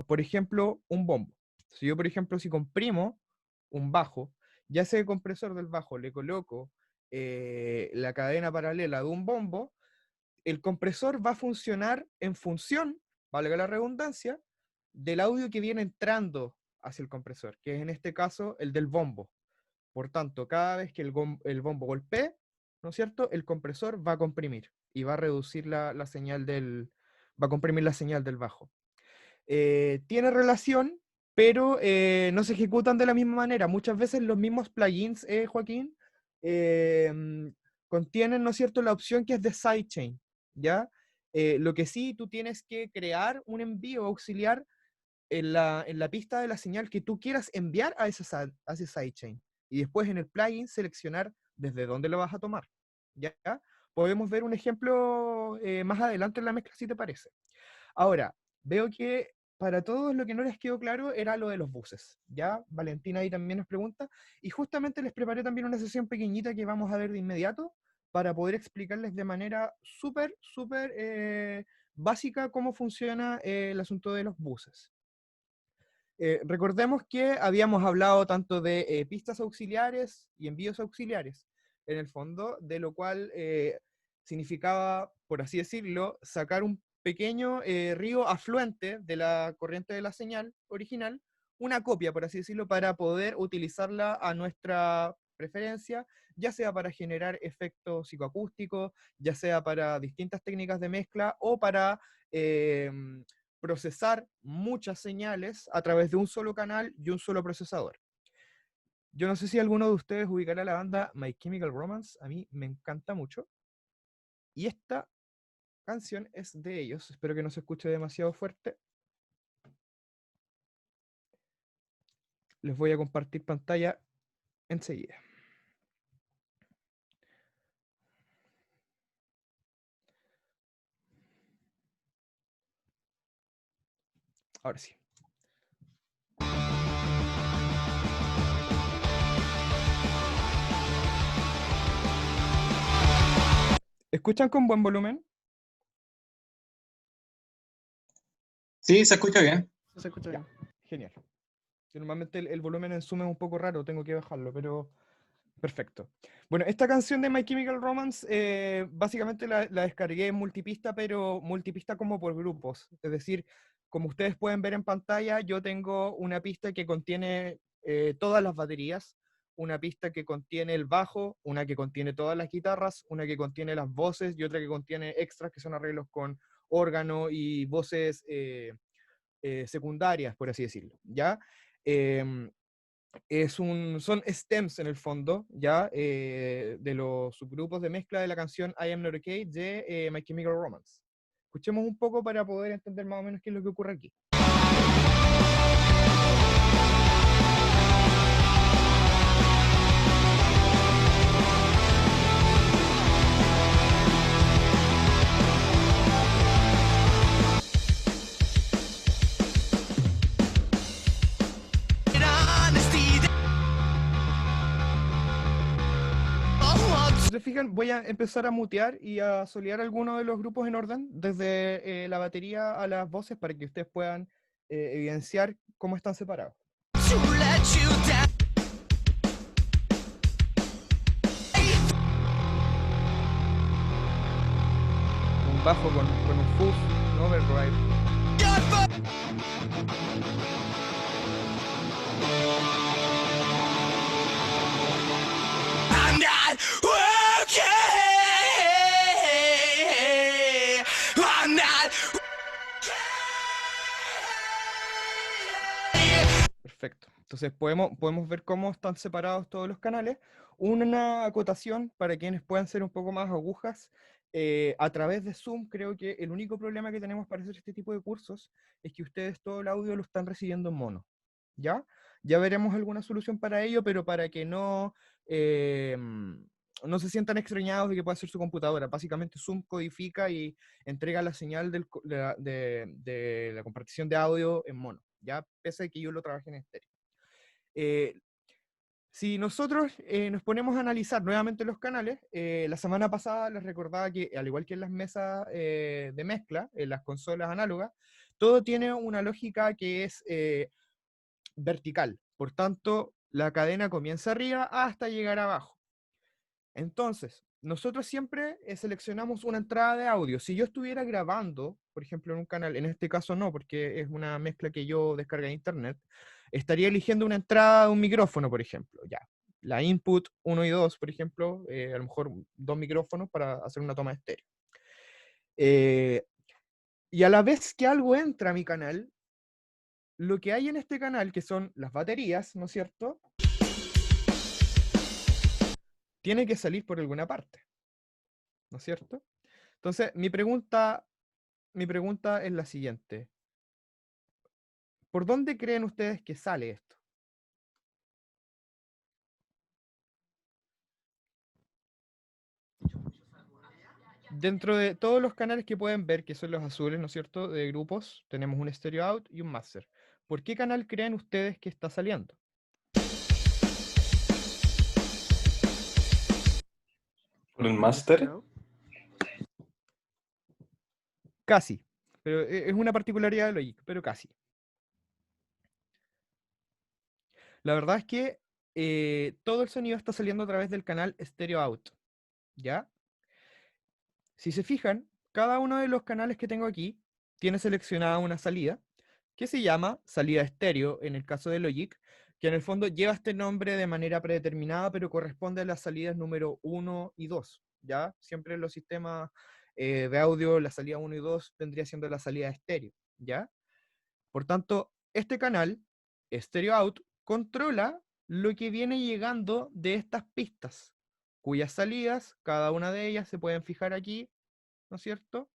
por ejemplo, un bombo. Si yo, por ejemplo, si comprimo un bajo, ya ese compresor del bajo le coloco la cadena paralela de un bombo, el compresor va a funcionar en función, valga la redundancia, del audio que viene entrando hacia el compresor, que es en este caso el del bombo. Por tanto, cada vez que el bombo golpee, ¿no es cierto?, el compresor va a comprimir y va a reducir la señal va a comprimir la señal del bajo. Tiene relación, pero no se ejecutan de la misma manera. Muchas veces los mismos plugins, Joaquín, contienen, ¿no es cierto?, la opción que es de sidechain, ¿ya? Lo que sí, tú tienes que crear un envío auxiliar en la pista de la señal que tú quieras enviar a ese sidechain. Y después en el plugin seleccionar desde dónde lo vas a tomar, ¿ya? Podemos ver un ejemplo más adelante en la mezcla, si te parece. Ahora, veo que para todos lo que no les quedó claro era lo de los buses, ¿ya? Valentina ahí también nos pregunta, y justamente les preparé también una sesión pequeñita que vamos a ver de inmediato para poder explicarles de manera súper básica cómo funciona el asunto de los buses. Recordemos que habíamos hablado tanto de pistas auxiliares y envíos auxiliares, en el fondo, de lo cual significaba, por así decirlo, sacar un pequeño río afluente de la corriente de la señal original, una copia, por así decirlo, para poder utilizarla a nuestra preferencia, ya sea para generar efectos psicoacústicos, ya sea para distintas técnicas de mezcla o para procesar muchas señales a través de un solo canal y un solo procesador. Yo no sé si alguno de ustedes ubicará la banda My Chemical Romance, a mí me encanta mucho. Y esta canción es de ellos, espero que no se escuche demasiado fuerte. Les voy a compartir pantalla enseguida. Ahora sí. ¿Escuchan con buen volumen? Sí, se escucha bien. Se escucha bien. Genial. Normalmente el volumen en Zoom es un poco raro, tengo que bajarlo, pero perfecto. Bueno, esta canción de My Chemical Romance básicamente la descargué en multipista, pero multipista como por grupos. Es decir, como ustedes pueden ver en pantalla, yo tengo una pista que contiene todas las baterías, una pista que contiene el bajo, una que contiene todas las guitarras, una que contiene las voces y otra que contiene extras que son arreglos con órgano y voces secundarias, por así decirlo, ¿ya? Em, son stems en el fondo, ¿ya? De los subgrupos de mezcla de la canción I Am Not Okay de My Chemical Romance. Escuchemos un poco para poder entender más o menos qué es lo que ocurre aquí. Si se fijan, voy a empezar a mutear y a solear algunos de los grupos en orden, desde la batería a las voces, para que ustedes puedan evidenciar cómo están separados. Un bajo con un fuzz, un overdrive. Perfecto. Entonces podemos ver cómo están separados todos los canales. Una acotación para quienes puedan ser un poco más agujas. A través de Zoom, creo que el único problema que tenemos para hacer este tipo de cursos es que ustedes todo el audio lo están recibiendo en mono. ¿Ya? Ya veremos alguna solución para ello, pero para que no se sientan extrañados de que pueda ser su computadora. Básicamente Zoom codifica y entrega la señal de la compartición de audio en mono, ya pese a que yo lo trabajé en estéreo. Si nosotros nos ponemos a analizar nuevamente los canales, la semana pasada les recordaba que, al igual que en las mesas de mezcla, en las consolas análogas, todo tiene una lógica que es vertical. Por tanto, la cadena comienza arriba hasta llegar abajo. Entonces, nosotros siempre seleccionamos una entrada de audio. Si yo estuviera grabando, por ejemplo, en un canal, en este caso no, porque es una mezcla que yo descargué de internet, estaría eligiendo una entrada de un micrófono, por ejemplo. Ya, la input 1 y 2, por ejemplo, a lo mejor 2 micrófonos para hacer una toma de estéreo. Y a la vez que algo entra a mi canal, lo que hay en este canal, que son las baterías, ¿no es cierto?, tiene que salir por alguna parte, ¿no es cierto? Entonces, mi pregunta es la siguiente. ¿Por dónde creen ustedes que sale esto? Dentro de todos los canales que pueden ver, que son los azules, ¿no es cierto?, de grupos, tenemos un stereo out y un master. ¿Por qué canal creen ustedes que está saliendo? ¿Por el ¿El máster? stereo? Casi. Pero es una particularidad de Logic, pero casi. La verdad es que todo el sonido está saliendo a través del canal stereo out, ¿ya? Si se fijan, cada uno de los canales que tengo aquí tiene seleccionada una salida que se llama salida estéreo en el caso de Logic, que en el fondo lleva este nombre de manera predeterminada, pero corresponde a las salidas número 1 y 2, ¿ya? Siempre en los sistemas de audio, la salida 1 y 2 vendría siendo la salida estéreo, ¿ya? Por tanto, este canal, Stereo Out, controla lo que viene llegando de estas pistas, cuyas salidas, cada una de ellas se pueden fijar aquí, ¿no es cierto?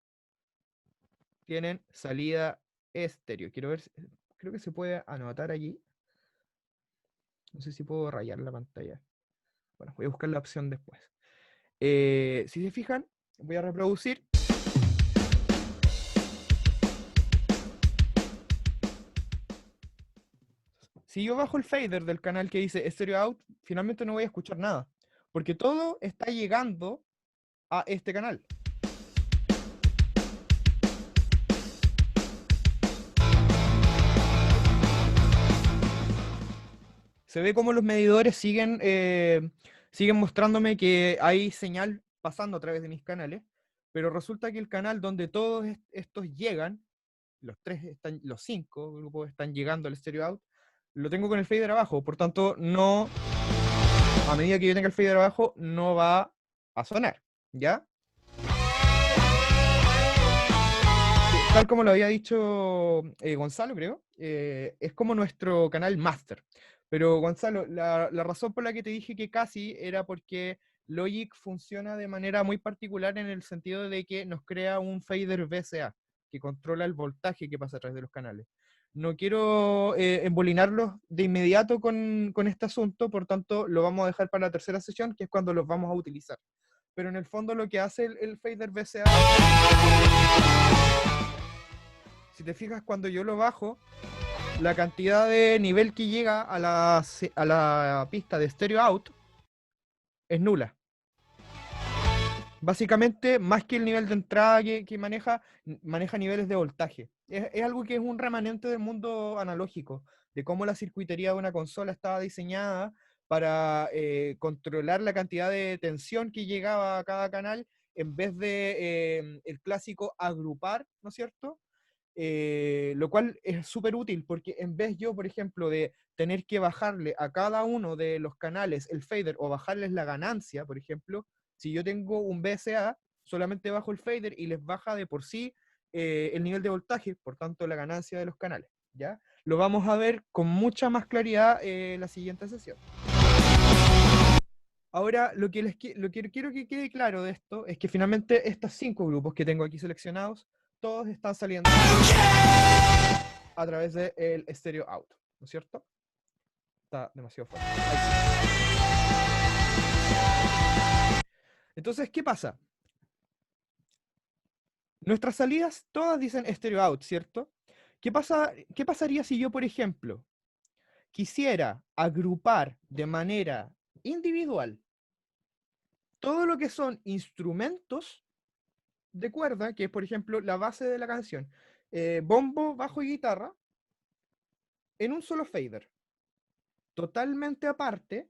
Tienen salida estéreo. Quiero ver, creo que se puede anotar allí. No sé si puedo rayar la pantalla. Bueno, voy a buscar la opción después. Si se fijan, voy a reproducir. Si yo bajo el fader del canal que dice Stereo Out, finalmente no voy a escuchar nada. Porque todo está llegando a este canal. Se ve como los medidores siguen mostrándome que hay señal pasando a través de mis canales, pero resulta que el canal donde todos estos llegan, los 5 grupos están llegando al stereo out, lo tengo con el fader abajo, por tanto no, a medida que yo tenga el fader abajo, no va a sonar, ¿ya? Tal como lo había dicho Gonzalo, creo, es como nuestro canal master. Pero Gonzalo, la razón por la que te dije que casi era porque Logic funciona de manera muy particular en el sentido de que nos crea un fader VCA que controla el voltaje que pasa a través de los canales. No quiero embolinarlos de inmediato con este asunto, por tanto lo vamos a dejar para la tercera sesión, que es cuando los vamos a utilizar. Pero en el fondo lo que hace el fader VCA, si te fijas, cuando yo lo bajo, la cantidad de nivel que llega a la pista de stereo out es nula. Básicamente, más que el nivel de entrada que maneja niveles de voltaje. Es algo que es un remanente del mundo analógico, de cómo la circuitería de una consola estaba diseñada para controlar la cantidad de tensión que llegaba a cada canal, en vez de el clásico agrupar, ¿no es cierto? Lo cual es súper útil porque en vez yo, por ejemplo, de tener que bajarle a cada uno de los canales el fader o bajarles la ganancia, por ejemplo, si yo tengo un VSA, solamente bajo el fader y les baja de por sí el nivel de voltaje, por tanto la ganancia de los canales, ¿ya? Lo vamos a ver con mucha más claridad en la siguiente sesión. Ahora, lo que quiero que quede claro de esto es que finalmente estos 5 grupos que tengo aquí seleccionados, todos están saliendo a través del stereo out, ¿no es cierto? Está demasiado fuerte. Ahí sí. Entonces, ¿qué pasa? Nuestras salidas todas dicen stereo out, ¿cierto? ¿Qué pasaría si yo, por ejemplo, quisiera agrupar de manera individual todo lo que son instrumentos de cuerda, que es por ejemplo la base de la canción? bombo, bajo y guitarra en un solo fader, totalmente aparte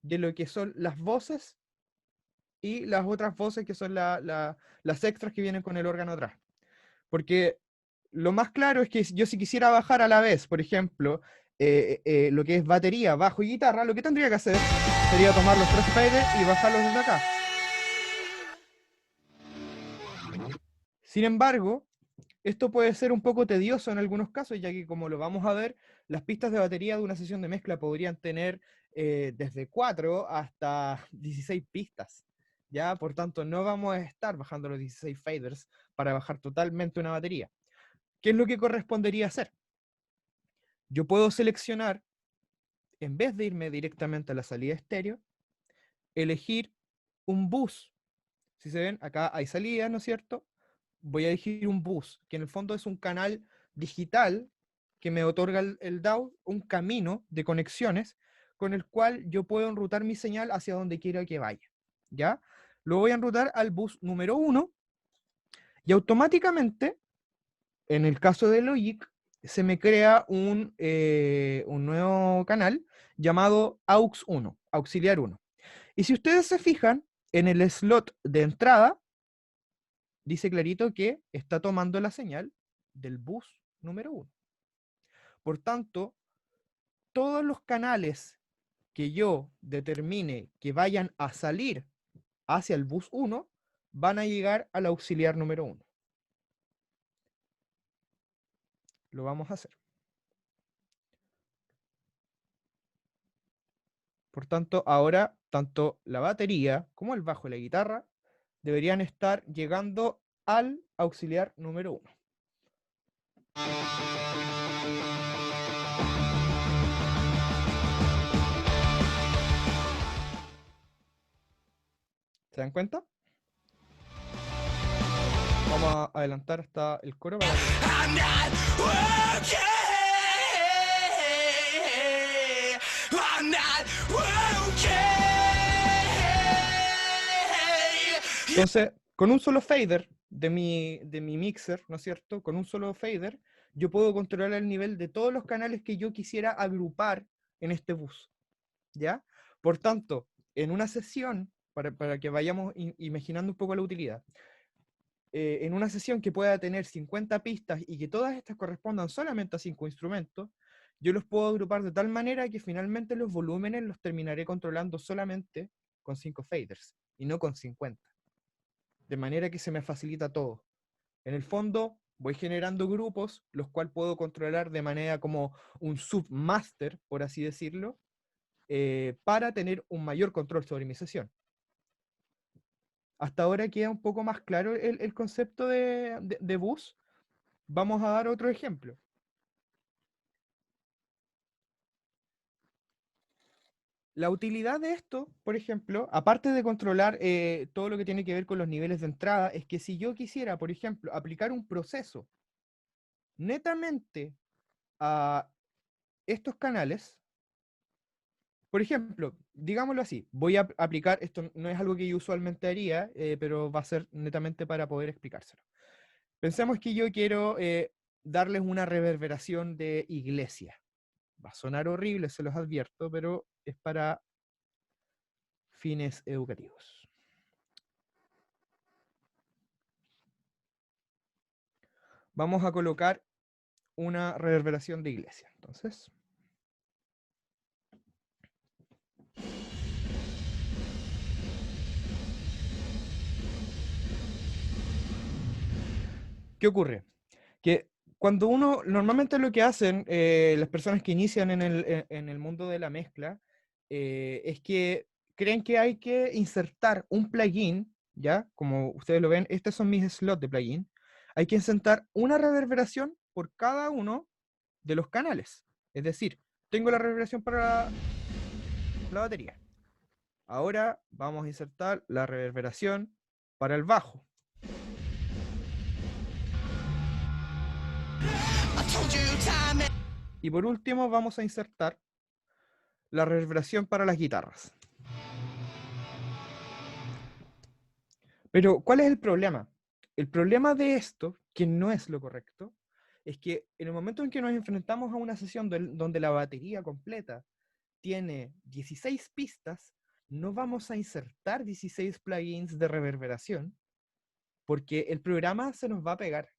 de lo que son las voces y las otras voces que son las extras que vienen con el órgano atrás. Porque lo más claro es que yo si quisiera bajar a la vez, por ejemplo, lo que es batería, bajo y guitarra, lo que tendría que hacer sería tomar los tres faders y bajarlos desde acá. Sin embargo, esto puede ser un poco tedioso en algunos casos, ya que como lo vamos a ver, las pistas de batería de una sesión de mezcla podrían tener desde 4 hasta 16 pistas. ¿Ya? Por tanto, no vamos a estar bajando los 16 faders para bajar totalmente una batería. ¿Qué es lo que correspondería hacer? Yo puedo seleccionar, en vez de irme directamente a la salida estéreo, elegir un bus. Si se ven, acá hay salida, ¿no es cierto? Voy a elegir un bus, que en el fondo es un canal digital que me otorga el DAW, un camino de conexiones con el cual yo puedo enrutar mi señal hacia donde quiera que vaya. ¿Ya? Lo voy a enrutar al bus número 1 y automáticamente, en el caso de Logic, se me crea un nuevo canal llamado AUX 1, auxiliar 1. Y si ustedes se fijan, en el slot de entrada, dice clarito que está tomando la señal del bus número 1. Por tanto, todos los canales que yo determine que vayan a salir hacia el bus 1 van a llegar al auxiliar número 1. Lo vamos a hacer. Por tanto, ahora tanto la batería como el bajo y la guitarra deberían estar llegando al auxiliar número 1. ¿Se dan cuenta? Vamos a adelantar hasta el coro para Entonces, con un solo fader de mi mixer, ¿no es cierto? Con un solo fader, yo puedo controlar el nivel de todos los canales que yo quisiera agrupar en este bus, ¿ya? Por tanto, en una sesión, para que vayamos imaginando un poco la utilidad, en una sesión que pueda tener 50 pistas y que todas estas correspondan solamente a 5 instrumentos, yo los puedo agrupar de tal manera que finalmente los volúmenes los terminaré controlando solamente con 5 faders y no con 50. De manera que se me facilita todo. En el fondo, voy generando grupos, los cuales puedo controlar de manera como un submaster, por así decirlo, para tener un mayor control sobre mi sesión. Hasta ahora queda un poco más claro el concepto de bus. Vamos a dar otro ejemplo. La utilidad de esto, por ejemplo, aparte de controlar todo lo que tiene que ver con los niveles de entrada, es que si yo quisiera, por ejemplo, aplicar un proceso netamente a estos canales, por ejemplo, digámoslo así, voy a aplicar, esto no es algo que yo usualmente haría, pero va a ser netamente para poder explicárselo. Pensemos que yo quiero darles una reverberación de iglesia. Va a sonar horrible, se los advierto, pero es para fines educativos. Vamos a colocar una reverberación de iglesia. Entonces, ¿qué ocurre? Que cuando uno, normalmente lo que hacen las personas que inician en el mundo de la mezcla, es que creen que hay que insertar un plugin, ¿ya? Como ustedes lo ven, estos son mis slots de plugin. Hay que insertar una reverberación por cada uno de los canales. Es decir, tengo la reverberación para la batería. Ahora vamos a insertar la reverberación para el bajo. Y por último vamos a insertar la reverberación para las guitarras. Pero, ¿cuál es el problema? El problema de esto, que no es lo correcto, es que en el momento en que nos enfrentamos a una sesión donde la batería completa tiene 16 pistas, no vamos a insertar 16 plugins de reverberación, porque el programa se nos va a pegar,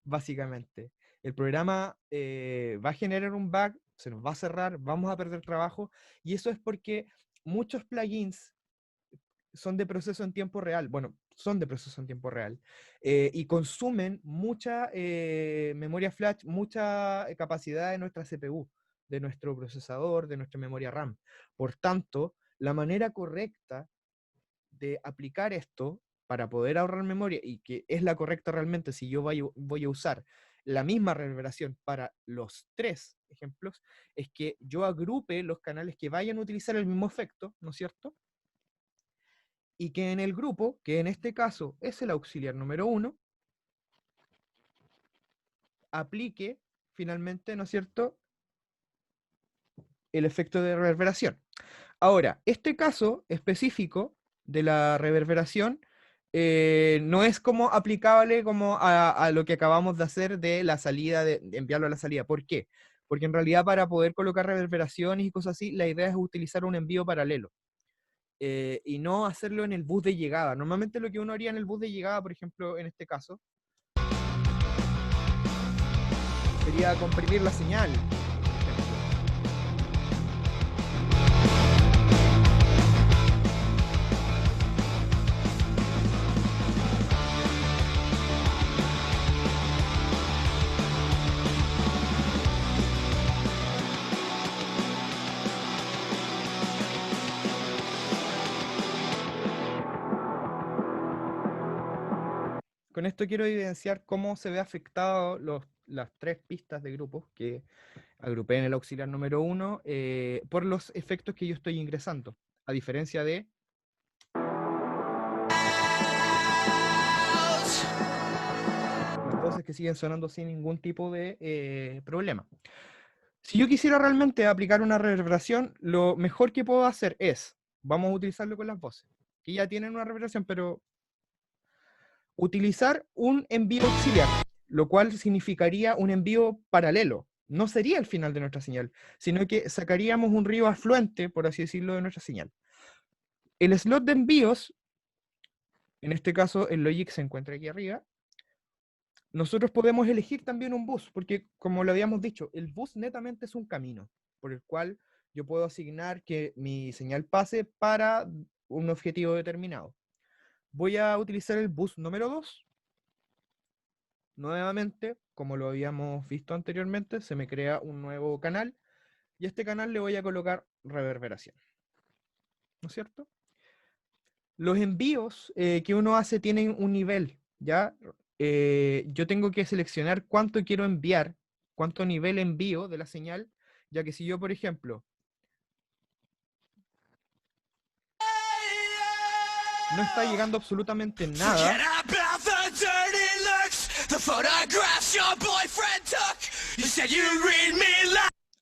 básicamente. El programa va a generar un bug, se nos va a cerrar, vamos a perder trabajo, y eso es porque muchos plugins son de proceso en tiempo real, bueno, son de proceso en tiempo real, y consumen mucha memoria flash, mucha capacidad de nuestra CPU, de nuestro procesador, de nuestra memoria RAM. Por tanto, la manera correcta de aplicar esto para poder ahorrar memoria, y que es la correcta realmente si yo voy a usar la misma reverberación para los 3 ejemplos, es que yo agrupe los canales que vayan a utilizar el mismo efecto, ¿no es cierto? Y que en el grupo, que en este caso es el auxiliar número 1, aplique finalmente, ¿no es cierto?, el efecto de reverberación. Ahora, este caso específico de la reverberación no es como aplicable como a lo que acabamos de hacer de la salida, de enviarlo a la salida. ¿Por qué? Porque en realidad para poder colocar reverberaciones y cosas así, la idea es utilizar un envío paralelo. Y no hacerlo en el bus de llegada. Normalmente lo que uno haría en el bus de llegada, por ejemplo, en este caso, sería comprimir la señal. Con esto quiero evidenciar cómo se ve afectado las 3 pistas de grupos que agrupé en el auxiliar número 1 por los efectos que yo estoy ingresando, a diferencia de las voces que siguen sonando sin ningún tipo de problema. Si yo quisiera realmente aplicar una reverberación, lo mejor que puedo hacer es, vamos a utilizarlo con las voces, que ya tienen una reverberación, pero utilizar un envío auxiliar, lo cual significaría un envío paralelo. No sería el final de nuestra señal, sino que sacaríamos un río afluente, por así decirlo, de nuestra señal. El slot de envíos, en este caso el Logic se encuentra aquí arriba, nosotros podemos elegir también un bus, porque como lo habíamos dicho, el bus netamente es un camino por el cual yo puedo asignar que mi señal pase para un objetivo determinado. Voy a utilizar el bus número 2. Nuevamente, como lo habíamos visto anteriormente, se me crea un nuevo canal y a este canal le voy a colocar reverberación. ¿No es cierto? Los envíos que uno hace tienen un nivel, ¿ya? Yo tengo que seleccionar cuánto quiero enviar, cuánto nivel envío de la señal, ya que si yo, por ejemplo, no está llegando absolutamente nada,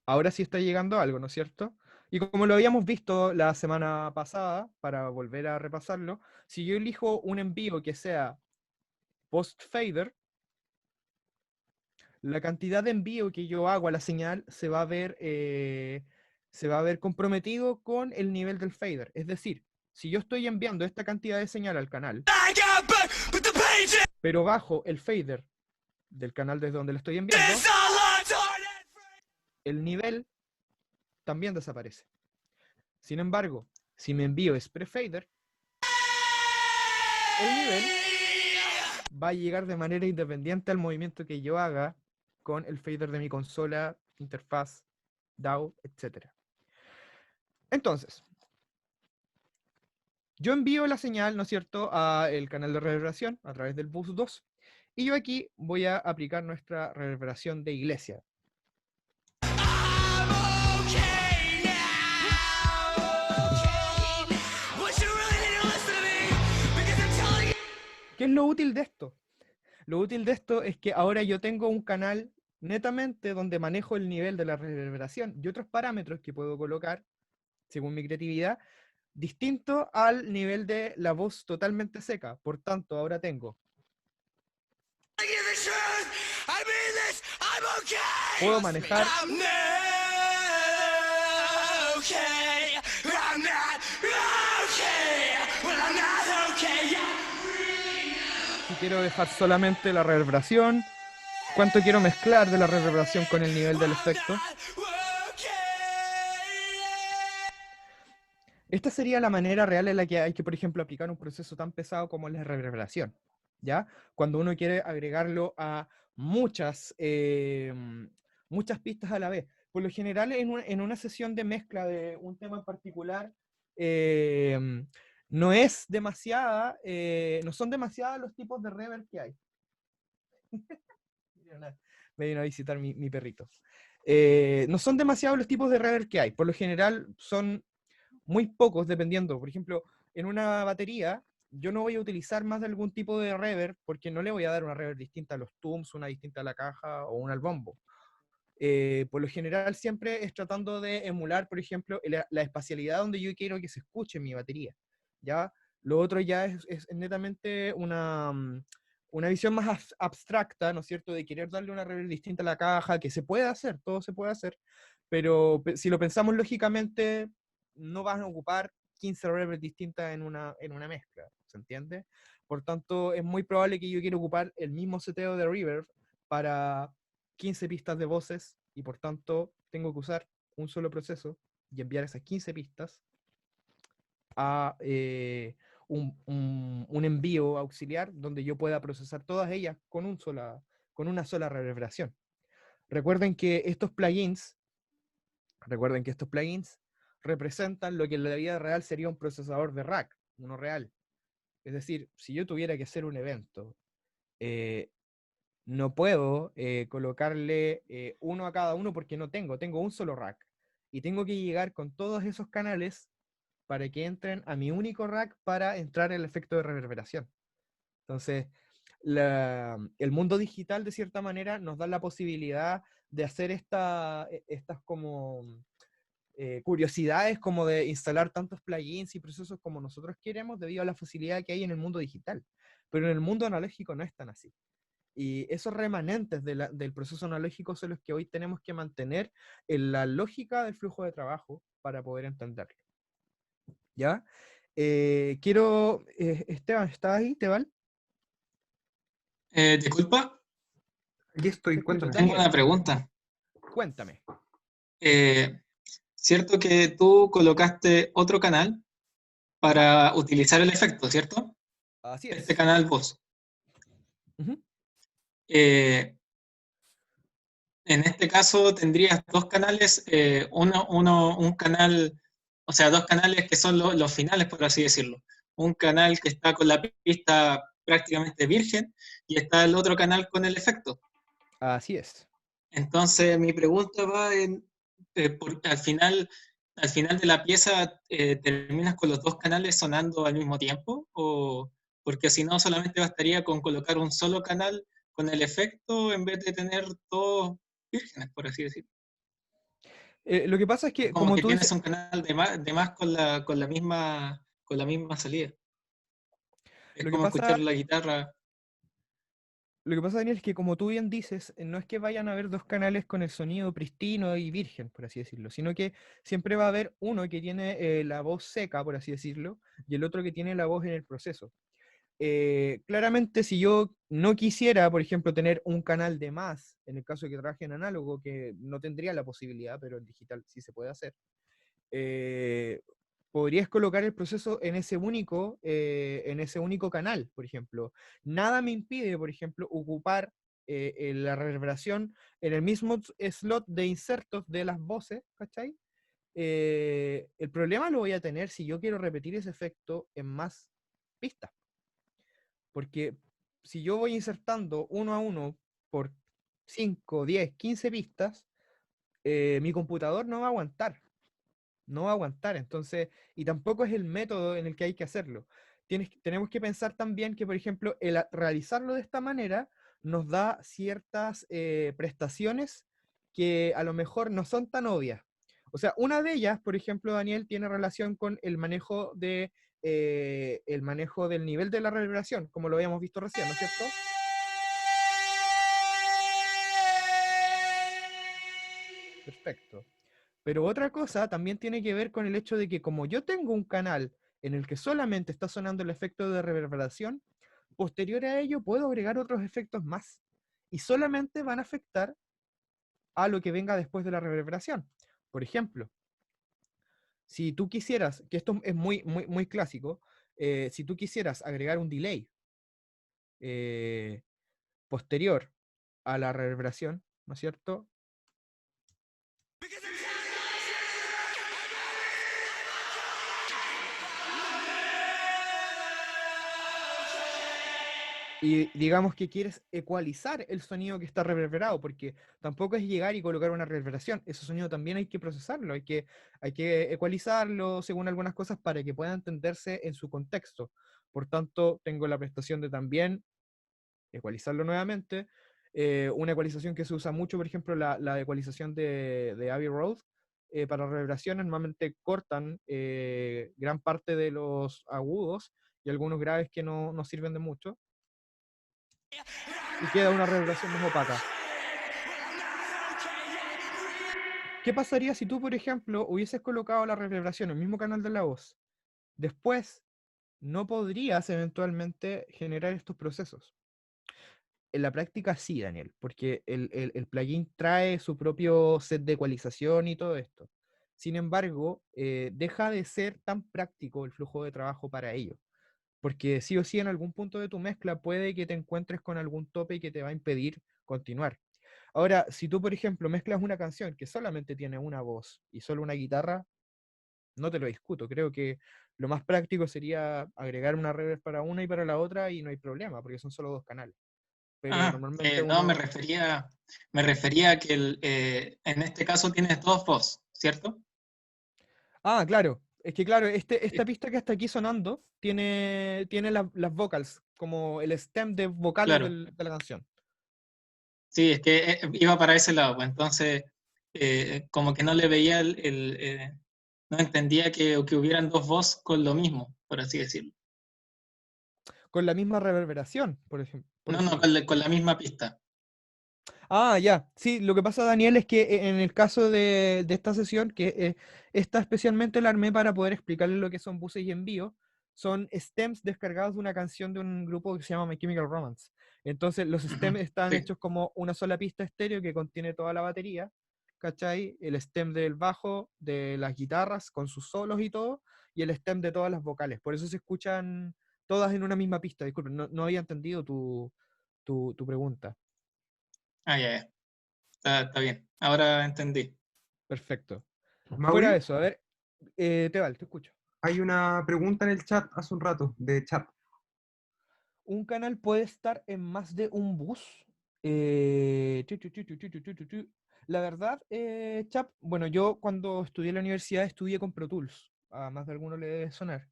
ahora sí está llegando algo, ¿no es cierto? Y como lo habíamos visto la semana pasada, para volver a repasarlo, si yo elijo un envío que sea post-fader, la cantidad de envío que yo hago a la señal se va a ver comprometido con el nivel del fader. Es decir, si yo estoy enviando esta cantidad de señal al canal, pero bajo el fader del canal desde donde le estoy enviando, el nivel también desaparece. Sin embargo, si mi envío es pre-fader, el nivel va a llegar de manera independiente al movimiento que yo haga con el fader de mi consola, interfaz, DAW, etc. Entonces, yo envío la señal, ¿no es cierto?, al canal de reverberación a través del bus 2, y yo aquí voy a aplicar nuestra reverberación de iglesia. ¿Qué es lo útil de esto? Lo útil de esto es que ahora yo tengo un canal netamente donde manejo el nivel de la reverberación y otros parámetros que puedo colocar, según mi creatividad, distinto al nivel de la voz totalmente seca. Por tanto, ahora tengo puedo manejar. Si quiero dejar solamente la reverberación, cuánto quiero mezclar de la reverberación con el nivel del efecto. Esta sería la manera real en la que hay que, por ejemplo, aplicar un proceso tan pesado como la reverberación, ¿ya? Cuando uno quiere agregarlo a muchas pistas a la vez. Por lo general, en una sesión de mezcla de un tema en particular, eh, no son demasiados los tipos de reverb que hay. Me vino a visitar mi perrito. No son demasiados los tipos de reverb que hay. Por lo general son muy pocos, dependiendo. Por ejemplo, en una batería, yo no voy a utilizar más de algún tipo de reverb porque no le voy a dar una reverb distinta a los toms, una distinta a la caja o una al bombo. Por lo general siempre es tratando de emular, por ejemplo, la espacialidad donde yo quiero que se escuche mi batería, ¿ya? Lo otro ya es netamente una visión más abstracta, ¿no es cierto?, de querer darle una reverb distinta a la caja, que se puede hacer, todo se puede hacer, pero si lo pensamos lógicamente, no vas a ocupar 15 reverbs distintas en una mezcla, ¿se entiende? Por tanto, es muy probable que yo quiera ocupar el mismo seteo de reverb para 15 pistas de voces y por tanto tengo que usar un solo proceso y enviar esas 15 pistas a un envío auxiliar donde yo pueda procesar todas ellas con una sola reverberación. Recuerden que estos plugins representan lo que en la vida real sería un procesador de rack, uno real. Es decir, si yo tuviera que hacer un evento, no puedo colocarle uno a cada uno porque tengo un solo rack. Y tengo que llegar con todos esos canales para que entren a mi único rack para entrar el efecto de reverberación. Entonces, el mundo digital, de cierta manera, nos da la posibilidad de hacer estas como curiosidades, como de instalar tantos plugins y procesos como nosotros queremos, debido a la facilidad que hay en el mundo digital. Pero en el mundo analógico no es tan así. Y esos remanentes del proceso analógico son los que hoy tenemos que mantener en la lógica del flujo de trabajo para poder entenderlo. ¿Ya? Esteban, ¿estás ahí, Tebal? Disculpa, Aquí estoy, Te escucho, cuéntame. tengo Daniel, una pregunta. cuéntame. ¿Cierto que tú colocaste otro canal para utilizar el efecto, cierto? Así Este es. canal voz. Ujú. Eh, en este caso tendrías dos canales, un canal, o sea, dos canales que son los finales, por así decirlo. Un canal que está con la pista prácticamente virgen y está el otro canal con el efecto. Así es. Entonces, mi pregunta va en, porque al final de la pieza, ¿terminas con los dos canales sonando al mismo tiempo? ¿O porque si no, solamente bastaría con colocar un solo canal con el efecto en vez de tener dos vírgenes, por así decirlo? Lo que pasa es Es que, como como que tú tienes dices, un canal de más con la misma salida. Es lo que como pasa escuchar la guitarra. Lo que pasa, Daniel, es que como tú bien dices, no es que vayan a haber dos canales con el sonido pristino y virgen, por así decirlo, sino que siempre va a haber uno que tiene la voz seca, por así decirlo, y el otro que tiene la voz en el proceso. Claramente, si yo no quisiera, por ejemplo, tener un canal de más, en el caso de que trabaje en análogo, que no tendría la posibilidad, pero en digital sí se puede hacer, eh, podrías colocar el proceso en ese único canal, por ejemplo. Nada me impide, por ejemplo, ocupar la reverberación en el mismo slot de insertos de las voces, ¿cachai? El problema lo voy a tener si yo quiero repetir ese efecto en más pistas, porque si yo voy insertando uno a uno por 5, 10, 15 pistas, mi computador no va a aguantar, entonces, y tampoco es el método en el que hay que hacerlo. Tenemos que pensar también que, por ejemplo, realizarlo de esta manera nos da ciertas prestaciones que a lo mejor no son tan obvias. O sea, una de ellas, por ejemplo, Daniel, tiene relación con el manejo del nivel de la reverberación, como lo habíamos visto recién, ¿no es cierto? perfecto. Pero otra cosa también tiene que ver con el hecho de que como yo tengo un canal en el que solamente está sonando el efecto de reverberación, posterior a ello puedo agregar otros efectos más. Y solamente van a afectar a lo que venga después de la reverberación. Por ejemplo, si tú quisieras, que esto es muy clásico, si tú quisieras agregar un delay eh, posterior a la reverberación, ¿no es cierto? Y digamos que quieres ecualizar el sonido que está reverberado, porque tampoco es llegar y colocar una reverberación. Ese sonido también hay que procesarlo, hay que ecualizarlo según algunas cosas para que pueda entenderse en su contexto. Por tanto, tengo la prestación de también ecualizarlo nuevamente. Una ecualización que se usa mucho, por ejemplo, la ecualización de Abbey Road, para reverberaciones normalmente cortan gran parte de los agudos y algunos graves que no sirven de mucho y queda una reverberación más opaca. ¿Qué pasaría si tú, por ejemplo, hubieses colocado la reverberación en el mismo canal de la voz? Después, no podrías eventualmente generar estos procesos. En la práctica sí, Daniel, porque el plugin trae su propio set de ecualización y todo esto. Sin embargo, deja de ser tan práctico el flujo de trabajo para ello. Porque sí o sí en algún punto de tu mezcla puede que te encuentres con algún tope que te va a impedir continuar. Ahora, si tú, por ejemplo, mezclas una canción que solamente tiene una voz y solo una guitarra, no te lo discuto. Creo que lo más práctico sería agregar una reverb para una y para la otra y no hay problema, porque son solo dos canales. Pero normalmente No, uno... me refería a que en este caso tienes dos voz, ¿cierto? Ah, claro. Es que claro, esta Eh, pista que está aquí sonando tiene las vocals, como el stem de vocales claro, de la canción. sí, es que iba para ese lado, pues entonces como que no le veía no entendía que hubieran dos voz con lo mismo, por así decirlo. Con la misma reverberación, por ejemplo, por No, no, decirlo. con la misma pista. Ah, ya. Sí, lo que pasa, Daniel, es que en el caso de esta sesión, que esta especialmente la armé para poder explicarles lo que son buses y envíos, son stems descargados de una canción de un grupo que se llama My Chemical Romance. Entonces, los Ujú, stems están sí. hechos como una sola pista estéreo que contiene toda la batería, ¿cachai? El stem del bajo, de las guitarras, con sus solos y todo, y el stem de todas las vocales. Por eso se escuchan todas en una misma pista. Disculpen, no había entendido tu pregunta. Ah, ya, ya. Está bien. Ahora entendí. Perfecto. Fuera de Mauri, eso, a ver, Tebal, te escucho. hay una pregunta en el chat hace un rato, de chat. Un canal puede estar en más de un bus. La verdad, Chap, bueno, yo cuando estudié en la universidad estudié con Pro Tools. A más de alguno le debe sonar.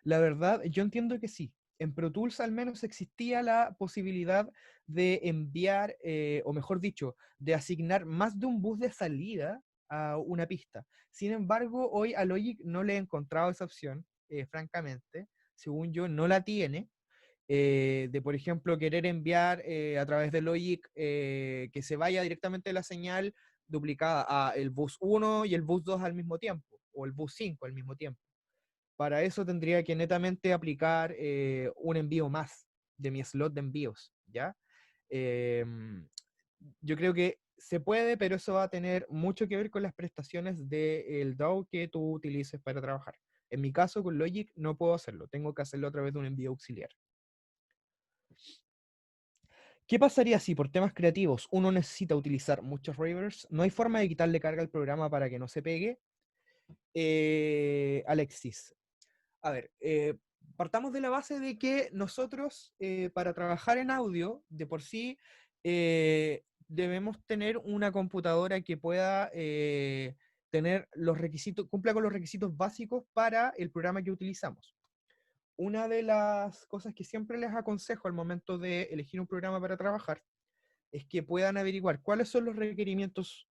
La verdad, yo entiendo que sí. En Pro Tools al menos existía la posibilidad de enviar, o mejor dicho, de asignar más de un bus de salida a una pista. Sin embargo, hoy a Logic no le he encontrado esa opción, francamente. Según yo, no la tiene de, por ejemplo, querer enviar a través de Logic que se vaya directamente la señal duplicada a el bus 1 y el bus 2 al mismo tiempo, o el bus 5 al mismo tiempo. Para eso tendría que netamente aplicar un envío más de mi slot de envíos, ¿ya? Em, yo creo que se puede, pero eso va a tener mucho que ver con las prestaciones del DAW que tú utilices para trabajar. En mi caso, con Logic no puedo hacerlo, tengo que hacerlo a través de un envío auxiliar. ¿Qué pasaría si por temas creativos uno necesita utilizar muchos reverbs? No hay forma de quitarle carga al programa para que no se pegue. Alexis, a ver, partamos de la base de que nosotros para trabajar en audio, de por sí, debemos tener una computadora que pueda tener los requisitos, cumpla con los requisitos básicos para el programa que utilizamos. Una de las cosas que siempre les aconsejo al momento de elegir un programa para trabajar es que puedan averiguar cuáles son los requerimientos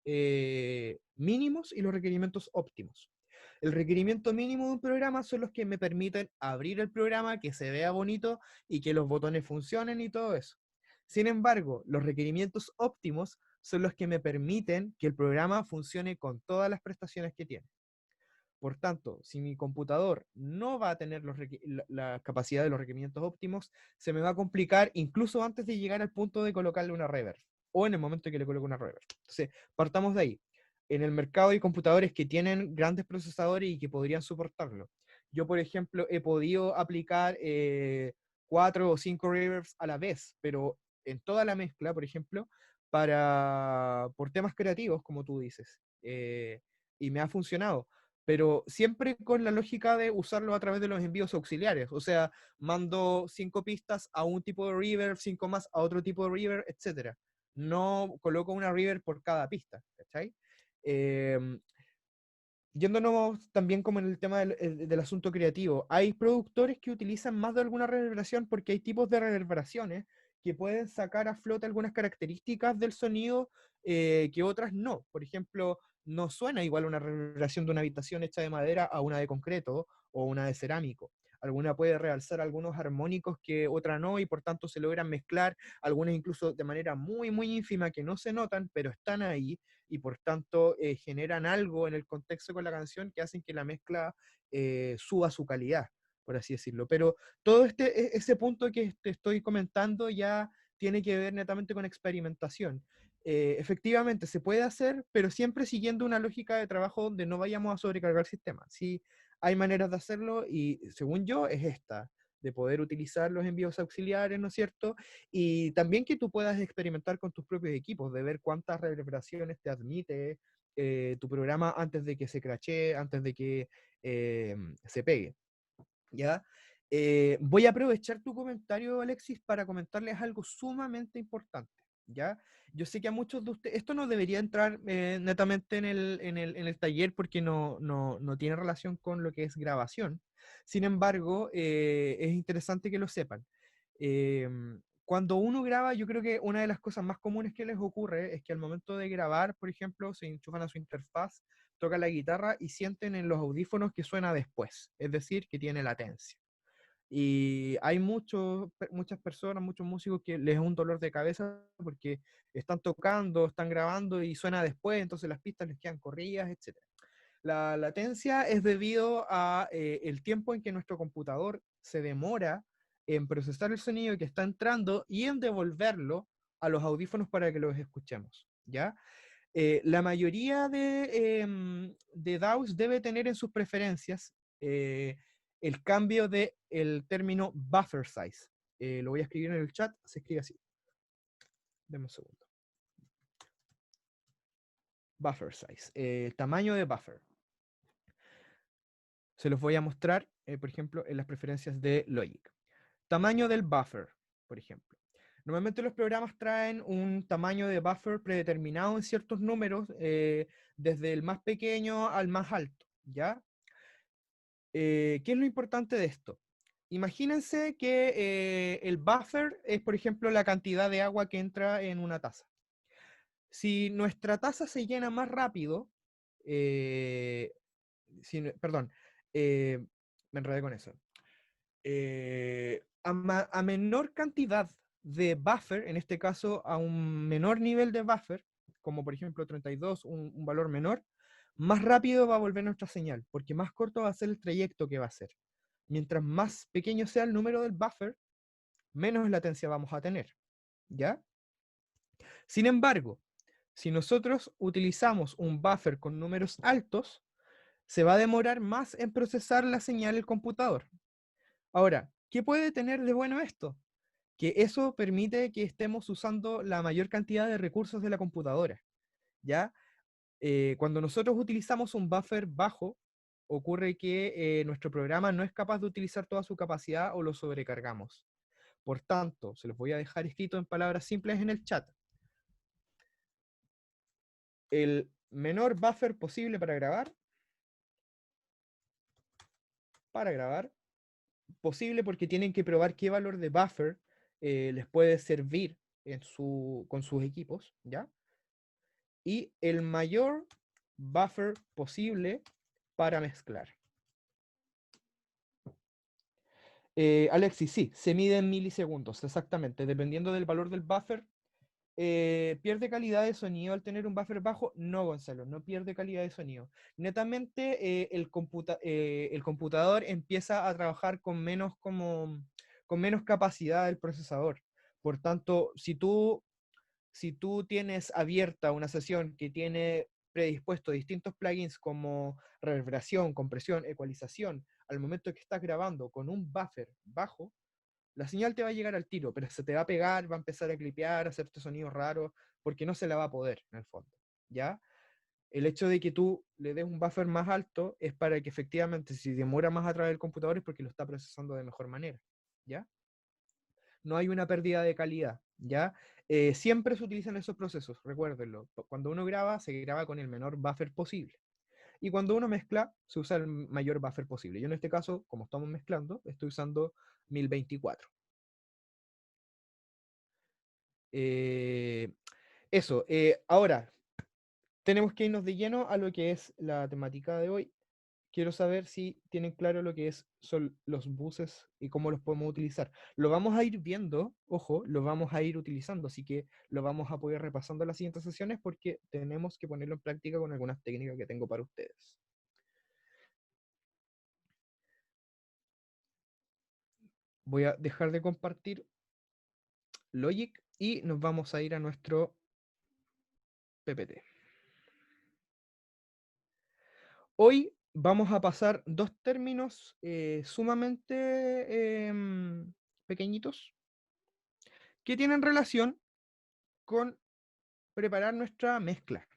mínimos y los requerimientos óptimos. El requerimiento mínimo de un programa son los que me permiten abrir el programa, que se vea bonito y que los botones funcionen y todo eso. Sin embargo, los requerimientos óptimos son los que me permiten que el programa funcione con todas las prestaciones que tiene. Por tanto, si mi computador no va a tener la capacidad de los requerimientos óptimos, se me va a complicar incluso antes de llegar al punto de colocarle una reverb, o en el momento en que le coloque una reverb. Entonces, partamos de ahí. En el mercado hay computadores que tienen grandes procesadores y que podrían soportarlo. Yo, por ejemplo, he podido aplicar 4 o 5 reverbs a la vez, pero en toda la mezcla, por ejemplo, por temas creativos, como tú dices. Y me ha funcionado, pero siempre con la lógica de usarlo a través de los envíos auxiliares. O sea, mando 5 pistas a un tipo de reverb, 5 más a otro tipo de reverb, etc. No coloco una reverb por cada pista, ¿cachai? Yéndonos también como en el tema del asunto creativo, hay productores que utilizan más de alguna reverberación porque hay tipos de reverberaciones que pueden sacar a flote algunas características del sonido que otras no. Por ejemplo, no suena igual una reverberación de una habitación hecha de madera a una de concreto o una de cerámico. Alguna puede realzar algunos armónicos que otra no, y por tanto se logran mezclar, algunas incluso de manera muy, muy ínfima que no se notan, pero están ahí, y por tanto generan algo en el contexto con la canción que hacen que la mezcla suba su calidad, por así decirlo. Pero todo ese punto que te estoy comentando ya tiene que ver netamente con experimentación. Efectivamente, se puede hacer, pero siempre siguiendo una lógica de trabajo donde no vayamos a sobrecargar el sistema. Sí, hay maneras de hacerlo y según yo es esta, de poder utilizar los envíos auxiliares, ¿no es cierto? Y también que tú puedas experimentar con tus propios equipos, de ver cuántas reverberaciones te admite tu programa antes de que se crashee, antes de que se pegue. ¿Ya? Voy a aprovechar tu comentario, Alexis, para comentarles algo sumamente importante. ¿Ya? Yo sé que a muchos de ustedes, esto no debería entrar netamente en el taller porque no tiene relación con lo que es grabación. Sin embargo, es interesante que lo sepan. Cuando uno graba, yo creo que una de las cosas más comunes que les ocurre es que al momento de grabar, por ejemplo, se enchufan a su interfaz, tocan la guitarra y sienten en los audífonos que suena después, es decir, que tiene latencia. Y hay muchas personas, muchos músicos que les es un dolor de cabeza porque están tocando, están grabando y suena después, entonces las pistas les quedan corridas, etc. La latencia es debido a el tiempo en que nuestro computador se demora en procesar el sonido que está entrando y en devolverlo a los audífonos para que los escuchemos, ¿ya? La mayoría de DAWs debe tener en sus preferencias el cambio del término buffer size. Lo voy a escribir en el chat, se escribe así. Deme un segundo. Buffer size, tamaño de buffer. Se los voy a mostrar, por ejemplo, en las preferencias de Logic. Tamaño del buffer, por ejemplo. Normalmente los programas traen un tamaño de buffer predeterminado en ciertos números, desde el más pequeño al más alto, ¿ya? ¿Qué es lo importante de esto? Imagínense que el buffer es, por ejemplo, la cantidad de agua que entra en una taza. Si nuestra taza se llena más rápido, perdón, me enredé con eso. A menor cantidad de buffer, en este caso a un menor nivel de buffer, como por ejemplo 32, un valor menor, más rápido va a volver nuestra señal, porque más corto va a ser el trayecto que va a ser. Mientras más pequeño sea el número del buffer, menos latencia vamos a tener, ¿ya? Sin embargo, si nosotros utilizamos un buffer con números altos, se va a demorar más en procesar la señal el computador. Ahora, ¿qué puede tener de bueno esto? Que eso permite que estemos usando la mayor cantidad de recursos de la computadora, ¿ya? Cuando nosotros utilizamos un buffer bajo, ocurre que nuestro programa no es capaz de utilizar toda su capacidad o lo sobrecargamos. Por tanto, se los voy a dejar escrito en palabras simples en el chat. El menor buffer posible para grabar, posible porque tienen que probar qué valor de buffer les puede servir con sus equipos, ¿ya? Y el mayor buffer posible para mezclar. Alexis, sí, se mide en milisegundos, exactamente. Dependiendo del valor del buffer, ¿pierde calidad de sonido al tener un buffer bajo? No, Gonzalo, no pierde calidad de sonido. Netamente el computador empieza a trabajar con menos, con menos capacidad del procesador. Por tanto, si tú tienes abierta una sesión que tiene predispuesto distintos plugins como reverberación, compresión, ecualización, al momento que estás grabando con un buffer bajo, la señal te va a llegar al tiro, pero se te va a pegar, va a empezar a clipear, a hacerte sonidos raros, porque no se la va a poder, en el fondo, ¿ya? El hecho de que tú le des un buffer más alto es para que efectivamente, si demora más a través del computador, es porque lo está procesando de mejor manera, ¿ya? No hay una pérdida de calidad, ¿ya? Siempre se utilizan esos procesos, recuérdenlo. Cuando uno graba, se graba con el menor buffer posible. Y cuando uno mezcla, se usa el mayor buffer posible. Yo en este caso, como estamos mezclando, estoy usando 1024. Eh, Eso, ahora, tenemos que irnos de lleno a lo que es la temática de hoy. Quiero saber si tienen claro lo que son los buses y cómo los podemos utilizar. Lo vamos a ir viendo, ojo, lo vamos a ir utilizando, así que lo vamos a poder ir repasando en las siguientes sesiones porque tenemos que ponerlo en práctica con algunas técnicas que tengo para ustedes. Voy a dejar de compartir Logic y nos vamos a ir a nuestro PPT. Hoy vamos a pasar dos términos sumamente pequeñitos que tienen relación con preparar nuestra mezcla,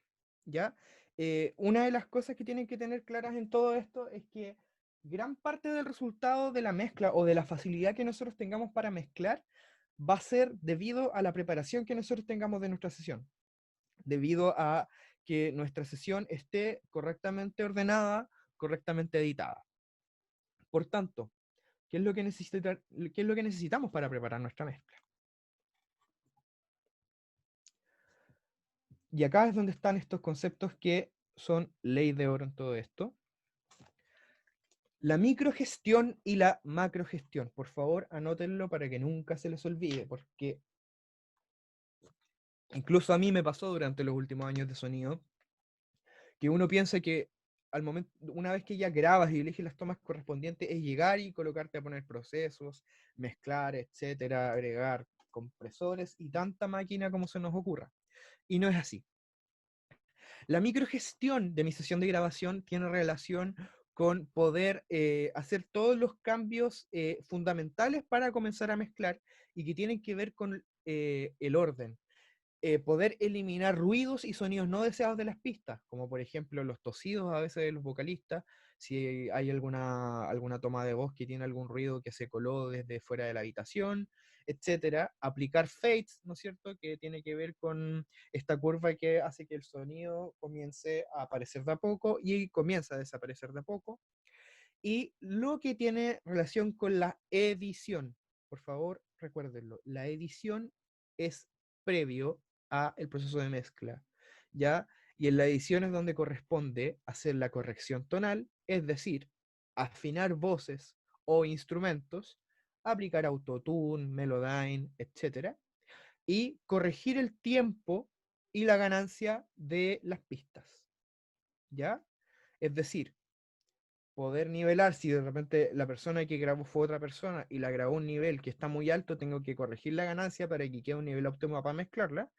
¿ya? Una de las cosas que tienen que tener claras en todo esto es que gran parte del resultado de la mezcla o de la facilidad que nosotros tengamos para mezclar va a ser debido a la preparación que nosotros tengamos de nuestra sesión, debido a que nuestra sesión esté correctamente ordenada, correctamente editada. Por tanto, ¿qué es lo que necesitamos para preparar nuestra mezcla? Y acá es donde están estos conceptos que son ley de oro en todo esto. La microgestión y la macrogestión. Por favor, anótenlo para que nunca se les olvide, porque incluso a mí me pasó durante los últimos años de sonido, que uno piensa que al momento, una vez que ya grabas y eliges las tomas correspondientes, es llegar y colocarte a poner procesos, mezclar, etcétera, agregar compresores y tanta máquina como se nos ocurra. Y no es así. La microgestión de mi sesión de grabación tiene relación con poder hacer todos los cambios fundamentales para comenzar a mezclar y que tienen que ver con el orden. Poder eliminar ruidos y sonidos no deseados de las pistas, como por ejemplo los tosidos a veces de los vocalistas, si hay alguna toma de voz que tiene algún ruido que se coló desde fuera de la habitación, etcétera. Aplicar fades, ¿no es cierto?, que tiene que ver con esta curva que hace que el sonido comience a aparecer de a poco y comienza a desaparecer de a poco. Y lo que tiene relación con la edición, por favor, recuérdenlo, la edición es previo a el proceso de mezcla, ¿ya? Y en la edición es donde corresponde hacer la corrección tonal, es decir, afinar voces o instrumentos, aplicar autotune, melodyne, etc. Y corregir el tiempo y la ganancia de las pistas, ¿ya? Es decir, poder nivelar, si de repente la persona que grabó fue otra persona y la grabó a un nivel que está muy alto, tengo que corregir la ganancia para que quede un nivel óptimo para mezclarla.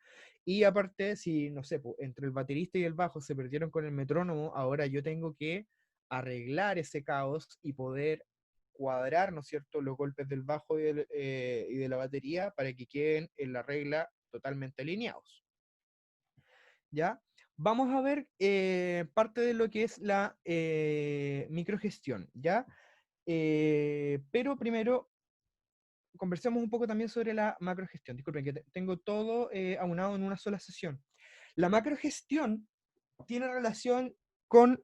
Y aparte, si, no sé, entre el baterista y el bajo se perdieron con el metrónomo, ahora yo tengo que arreglar ese caos y poder cuadrar, ¿no es cierto?, los golpes del bajo y de la batería para que queden en la regla totalmente alineados. ¿Ya? Vamos a ver parte de lo que es la microgestión, ¿ya? Pero primero conversemos un poco también sobre la macrogestión. Disculpen que tengo todo aunado en una sola sesión. La macrogestión tiene relación con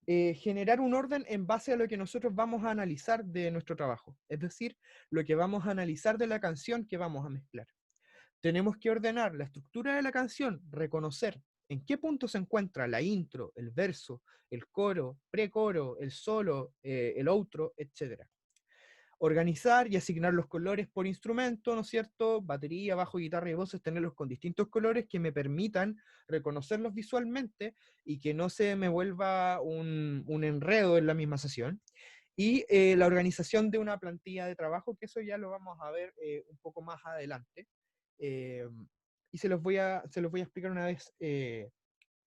generar un orden en base a lo que nosotros vamos a analizar de nuestro trabajo, es decir, lo que vamos a analizar de la canción que vamos a mezclar. Tenemos que ordenar la estructura de la canción, reconocer en qué punto se encuentra la intro, el verso, el coro, precoro, el solo, el outro, etc. organizar y asignar los colores por instrumento, ¿no es cierto? Batería, bajo, guitarra y voces, tenerlos con distintos colores que me permitan reconocerlos visualmente y que no se me vuelva un enredo en la misma sesión. Y la organización de una plantilla de trabajo, que eso ya lo vamos a ver un poco más adelante. Y se los voy a explicar una vez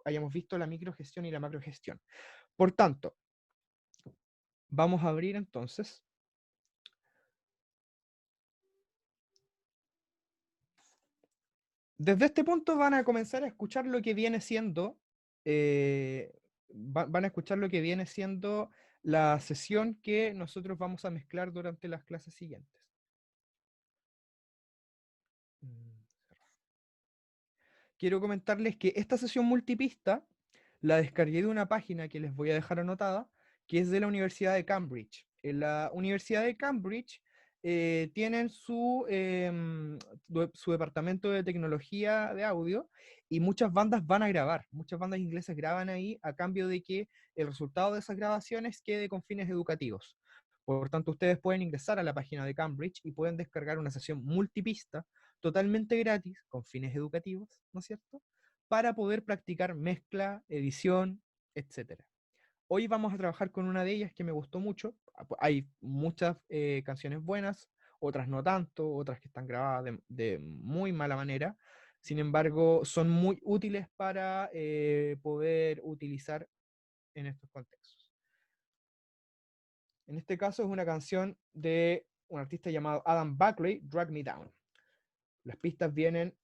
hayamos visto la microgestión y la macrogestión. Por tanto, vamos a abrir entonces. Desde este punto van a comenzar a escuchar lo que viene siendo, van a escuchar lo que viene siendo la sesión que nosotros vamos a mezclar durante las clases siguientes. Quiero comentarles que esta sesión multipista la descargué de una página que les voy a dejar anotada, que es de la Universidad de Cambridge. En la Universidad de Cambridge tienen su departamento de tecnología de audio y muchas bandas van a grabar, muchas bandas inglesas graban ahí a cambio de que el resultado de esas grabaciones quede con fines educativos. Por tanto, ustedes pueden ingresar a la página de Cambridge y pueden descargar una sesión multipista totalmente gratis, con fines educativos, ¿no es cierto?, para poder practicar mezcla, edición, etc. Hoy vamos a trabajar con una de ellas que me gustó mucho. Hay muchas canciones buenas, otras no tanto, otras que están grabadas de muy mala manera. Sin embargo, son muy útiles para poder utilizar en estos contextos. En este caso es una canción de un artista llamado Adam Buckley, Drag Me Down. Las pistas vienen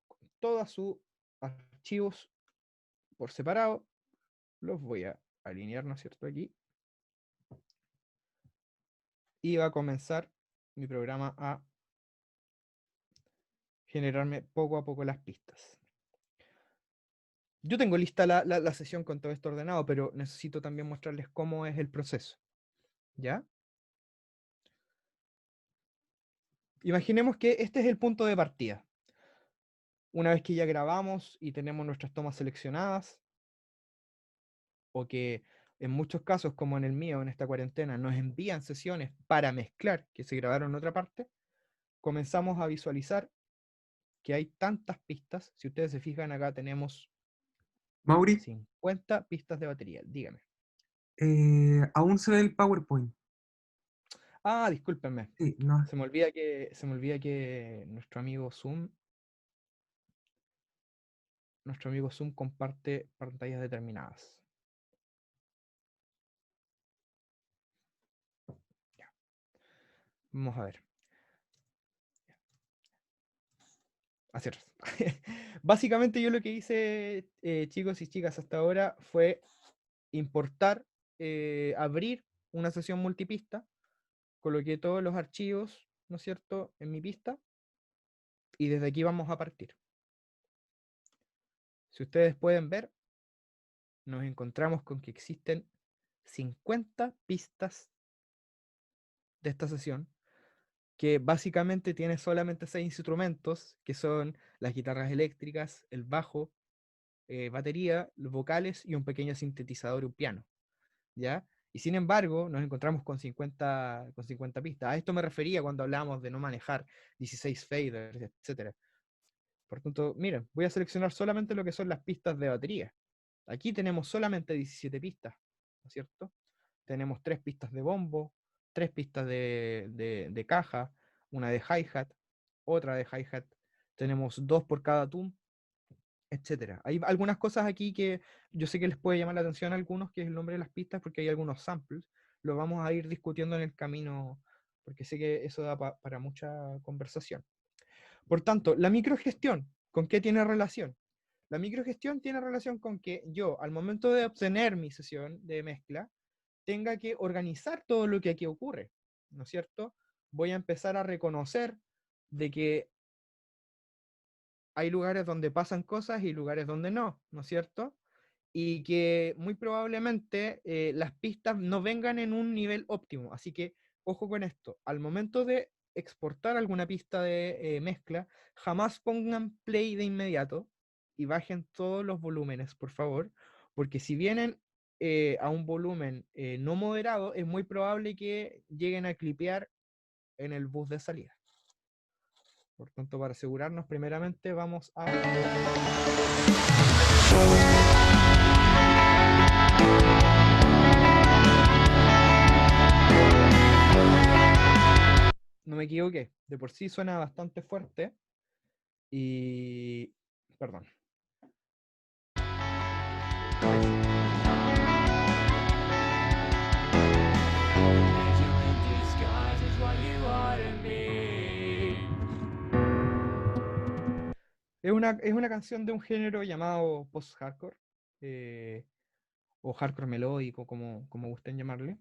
con todos sus archivos por separado. Los voy a alinear, ¿no es cierto?, aquí. Y va a comenzar mi programa a generarme poco a poco las pistas. Yo tengo lista la sesión con todo esto ordenado, pero necesito también mostrarles cómo es el proceso. ¿Ya? Imaginemos que este es el punto de partida. Una vez que ya grabamos y tenemos nuestras tomas seleccionadas, o que en muchos casos, como en el mío, en esta cuarentena, nos envían sesiones para mezclar que se grabaron en otra parte, comenzamos a visualizar que hay tantas pistas. Si ustedes se fijan, acá tenemos Mauri, 50 pistas de batería. Dígame. aún se ve el PowerPoint. Ah, discúlpenme. Sí, no. Se me olvida que nuestro amigo Zoom comparte pantallas determinadas. Ya. Vamos a ver. Así es. Básicamente yo lo que hice, chicos y chicas, hasta ahora fue importar, abrir una sesión multipista, coloqué todos los archivos, ¿no es cierto?, en mi pista, y desde aquí vamos a partir. Si ustedes pueden ver, nos encontramos con que existen 50 pistas de esta sesión, que básicamente tiene solamente 6 instrumentos, que son las guitarras eléctricas, el bajo, batería, los vocales y un pequeño sintetizador y un piano, ¿ya? Y sin embargo, nos encontramos con 50 pistas. A esto me refería cuando hablábamos de no manejar 16 faders, etc. Por tanto, miren, voy a seleccionar solamente lo que son las pistas de batería. Aquí tenemos solamente 17 pistas, ¿no es cierto? Tenemos 3 pistas de bombo, 3 pistas de caja, una de hi-hat, otra de hi-hat, tenemos 2 por cada tune, etcétera. Hay algunas cosas aquí que yo sé que les puede llamar la atención a algunos, que es el nombre de las pistas, porque hay algunos samples. Lo vamos a ir discutiendo en el camino, porque sé que eso da para mucha conversación. Por tanto, la microgestión, ¿con qué tiene relación? La microgestión tiene relación con que yo, al momento de obtener mi sesión de mezcla, tenga que organizar todo lo que aquí ocurre, ¿no es cierto? Voy a empezar a reconocer de que hay lugares donde pasan cosas y lugares donde no, ¿no es cierto? Y que muy probablemente las pistas no vengan en un nivel óptimo. Así que, ojo con esto, al momento de exportar alguna pista de mezcla, jamás pongan play de inmediato y bajen todos los volúmenes, por favor, porque si vienen a un volumen no moderado, es muy probable que lleguen a clipear en el bus de salida. Por tanto, para asegurarnos, primeramente vamos a... No me equivoqué, de por sí suena bastante fuerte. Y... perdón. Es una canción de un género llamado post-hardcore, o hardcore melódico, como gusten llamarle.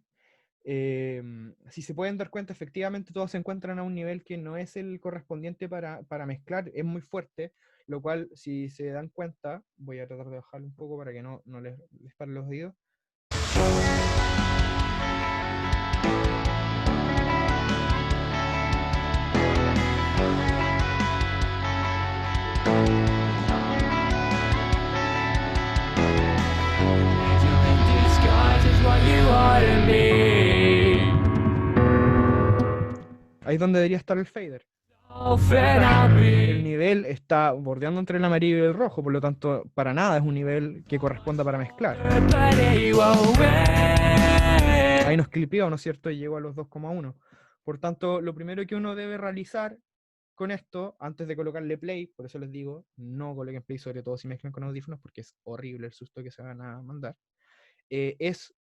Si se pueden dar cuenta, efectivamente todos se encuentran a un nivel que no es el correspondiente para mezclar, es muy fuerte, lo cual, si se dan cuenta, voy a tratar de bajarlo un poco para que no les paren los oídos. Ahí es donde debería estar el fader. El nivel está bordeando entre el amarillo y el rojo, por lo tanto, para nada es un nivel que corresponda para mezclar. Ahí nos clipeó, ¿no es cierto? Y llegó a los 2,1. Por tanto, lo primero que uno debe realizar con esto, antes de colocarle play, por eso les digo, no coloquen play, sobre todo si mezclan con audífonos, porque es horrible el susto que se van a mandar, es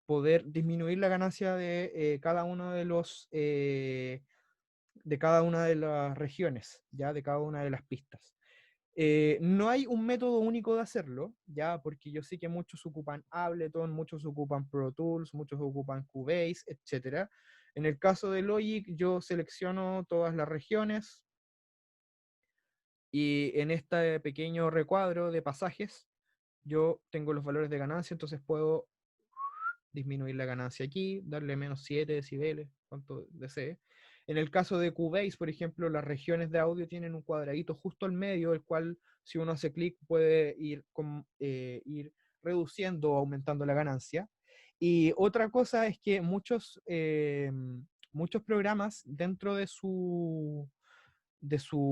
poder disminuir la ganancia de cada uno de cada una de las regiones, ya de cada una de las pistas. No hay un método único de hacerlo, ya, porque yo sé que muchos ocupan Ableton, muchos ocupan Pro Tools, muchos ocupan Cubase, etc. En el caso de Logic, yo selecciono todas las regiones y en este pequeño recuadro de pasajes, yo tengo los valores de ganancia, entonces puedo disminuir la ganancia aquí, darle menos 7 decibeles, cuanto desee. En el caso de Cubase, por ejemplo, las regiones de audio tienen un cuadradito justo al medio, el cual si uno hace clic puede ir reduciendo o aumentando la ganancia. Y otra cosa es que muchos programas dentro de su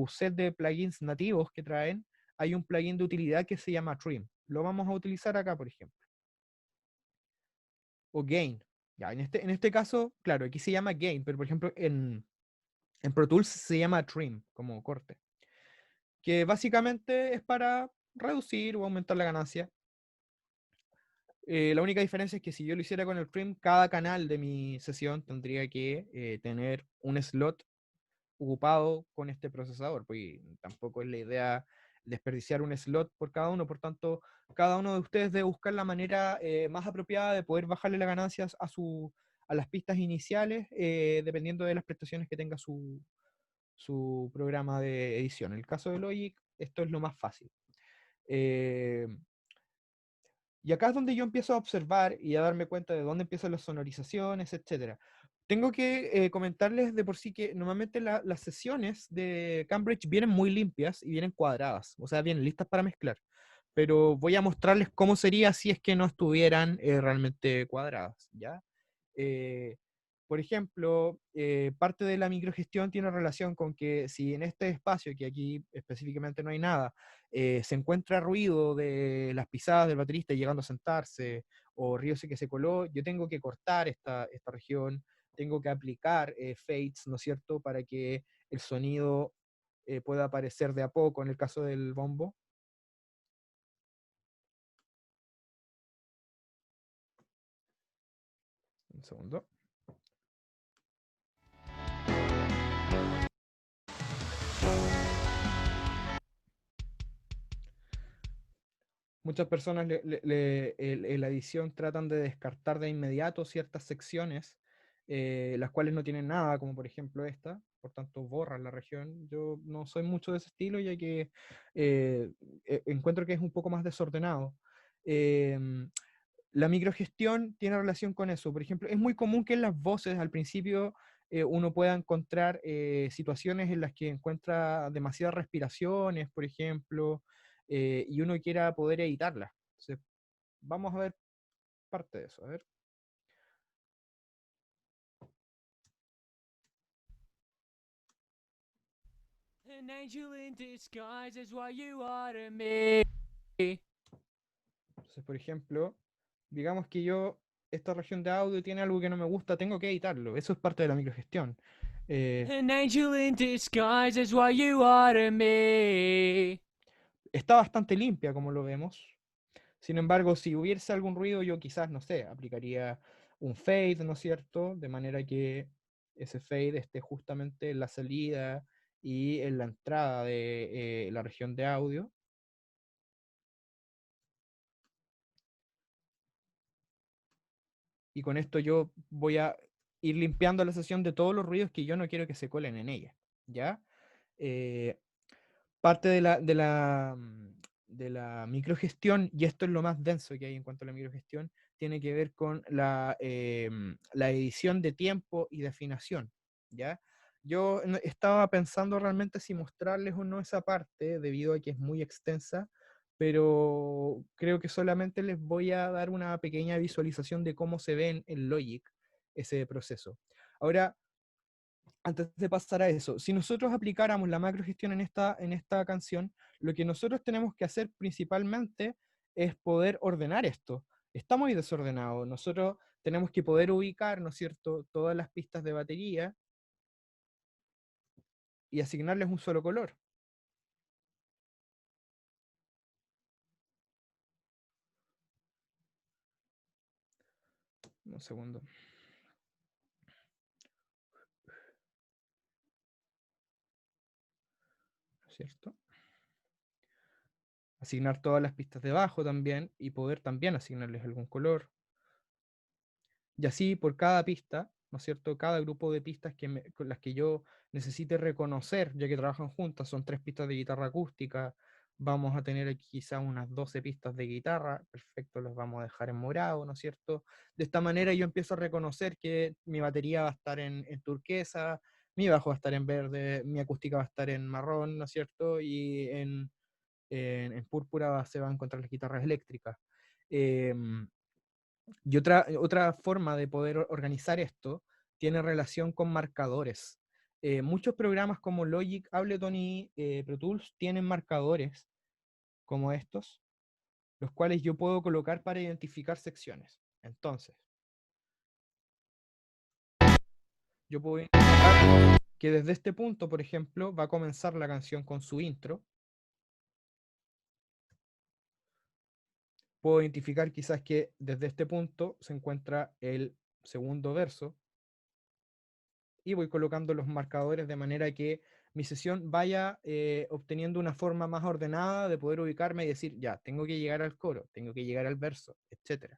set de plugins nativos que traen, hay un plugin de utilidad que se llama Trim. Lo vamos a utilizar acá, por ejemplo. O Gain. Ya, en este caso, claro, aquí se llama Gain, pero por ejemplo en Pro Tools se llama Trim, como corte. Que básicamente es para reducir o aumentar la ganancia. La única diferencia es que si yo lo hiciera con el Trim, cada canal de mi sesión tendría que tener un slot ocupado con este procesador, porque tampoco es la idea desperdiciar un slot por cada uno, por tanto, cada uno de ustedes debe buscar la manera más apropiada de poder bajarle las ganancias a las pistas iniciales, dependiendo de las prestaciones que tenga su programa de edición. En el caso de Logic, esto es lo más fácil. Y acá es donde yo empiezo a observar y a darme cuenta de dónde empiezan las sonorizaciones, etc. Tengo que comentarles de por sí que normalmente las sesiones de Cambridge vienen muy limpias y vienen cuadradas, o sea, vienen listas para mezclar. Pero voy a mostrarles cómo sería si es que no estuvieran realmente cuadradas, ¿ya? Eh, por ejemplo, parte de la microgestión tiene relación con que si en este espacio, que aquí específicamente no hay nada, se encuentra ruido de las pisadas del baterista llegando a sentarse, o río que se coló, yo tengo que cortar esta región, tengo que aplicar fades, ¿no es cierto?, para que el sonido pueda aparecer de a poco en el caso del bombo. Un segundo. Muchas personas en la edición tratan de descartar de inmediato ciertas secciones, las cuales no tienen nada, como por ejemplo esta, por tanto borran la región. Yo no soy mucho de ese estilo, ya que encuentro que es un poco más desordenado. La microgestión tiene relación con eso. Por ejemplo, es muy común que en las voces al principio uno pueda encontrar situaciones en las que encuentra demasiadas respiraciones, por ejemplo, y uno quiera poder editarlas. Entonces, vamos a ver parte de eso. A ver. An angel in disguise is what you are to me. Entonces, por ejemplo, digamos que esta región de audio tiene algo que no me gusta, tengo que editarlo. Eso es parte de la microgestión. An angel in disguise is what you are to me. Está bastante limpia, como lo vemos. Sin embargo, si hubiese algún ruido, yo quizás, no sé, aplicaría un fade, ¿no es cierto? De manera que ese fade esté justamente en la salida y en la entrada de la región de audio. Y con esto yo voy a ir limpiando la sesión de todos los ruidos que yo no quiero que se colen en ella, ¿ya? Parte de la microgestión, y esto es lo más denso que hay en cuanto a la microgestión, tiene que ver con la edición de tiempo y de afinación, ¿ya? Yo estaba pensando realmente si mostrarles o no esa parte, debido a que es muy extensa, pero creo que solamente les voy a dar una pequeña visualización de cómo se ve en Logic ese proceso. Ahora, antes de pasar a eso, si nosotros aplicáramos la macrogestión en esta canción, lo que nosotros tenemos que hacer principalmente es poder ordenar esto. Está muy desordenado. Nosotros tenemos que poder ubicar, ¿no es cierto?, todas las pistas de batería y asignarles un solo color. Un segundo. ¿No es cierto? Asignar todas las pistas de bajo también y poder también asignarles algún color. Y así por cada pista, ¿no es cierto? Cada grupo de pistas con las que yo necesite reconocer, ya que trabajan juntas, son 3 pistas de guitarra acústica, vamos a tener aquí quizás unas 12 pistas de guitarra, perfecto, las vamos a dejar en morado, ¿no es cierto? De esta manera yo empiezo a reconocer que mi batería va a estar en turquesa, mi bajo va a estar en verde, mi acústica va a estar en marrón, ¿no es cierto? Y en púrpura se van a encontrar las guitarras eléctricas. Y otra forma de poder organizar esto tiene relación con marcadores. Muchos programas como Logic, Ableton y Pro Tools tienen marcadores como estos, los cuales yo puedo colocar para identificar secciones. Entonces, yo puedo identificar que desde este punto, por ejemplo, va a comenzar la canción con su intro. Puedo identificar quizás que desde este punto se encuentra el segundo verso, y voy colocando los marcadores de manera que mi sesión vaya obteniendo una forma más ordenada de poder ubicarme y decir, ya, tengo que llegar al coro, tengo que llegar al verso, etc.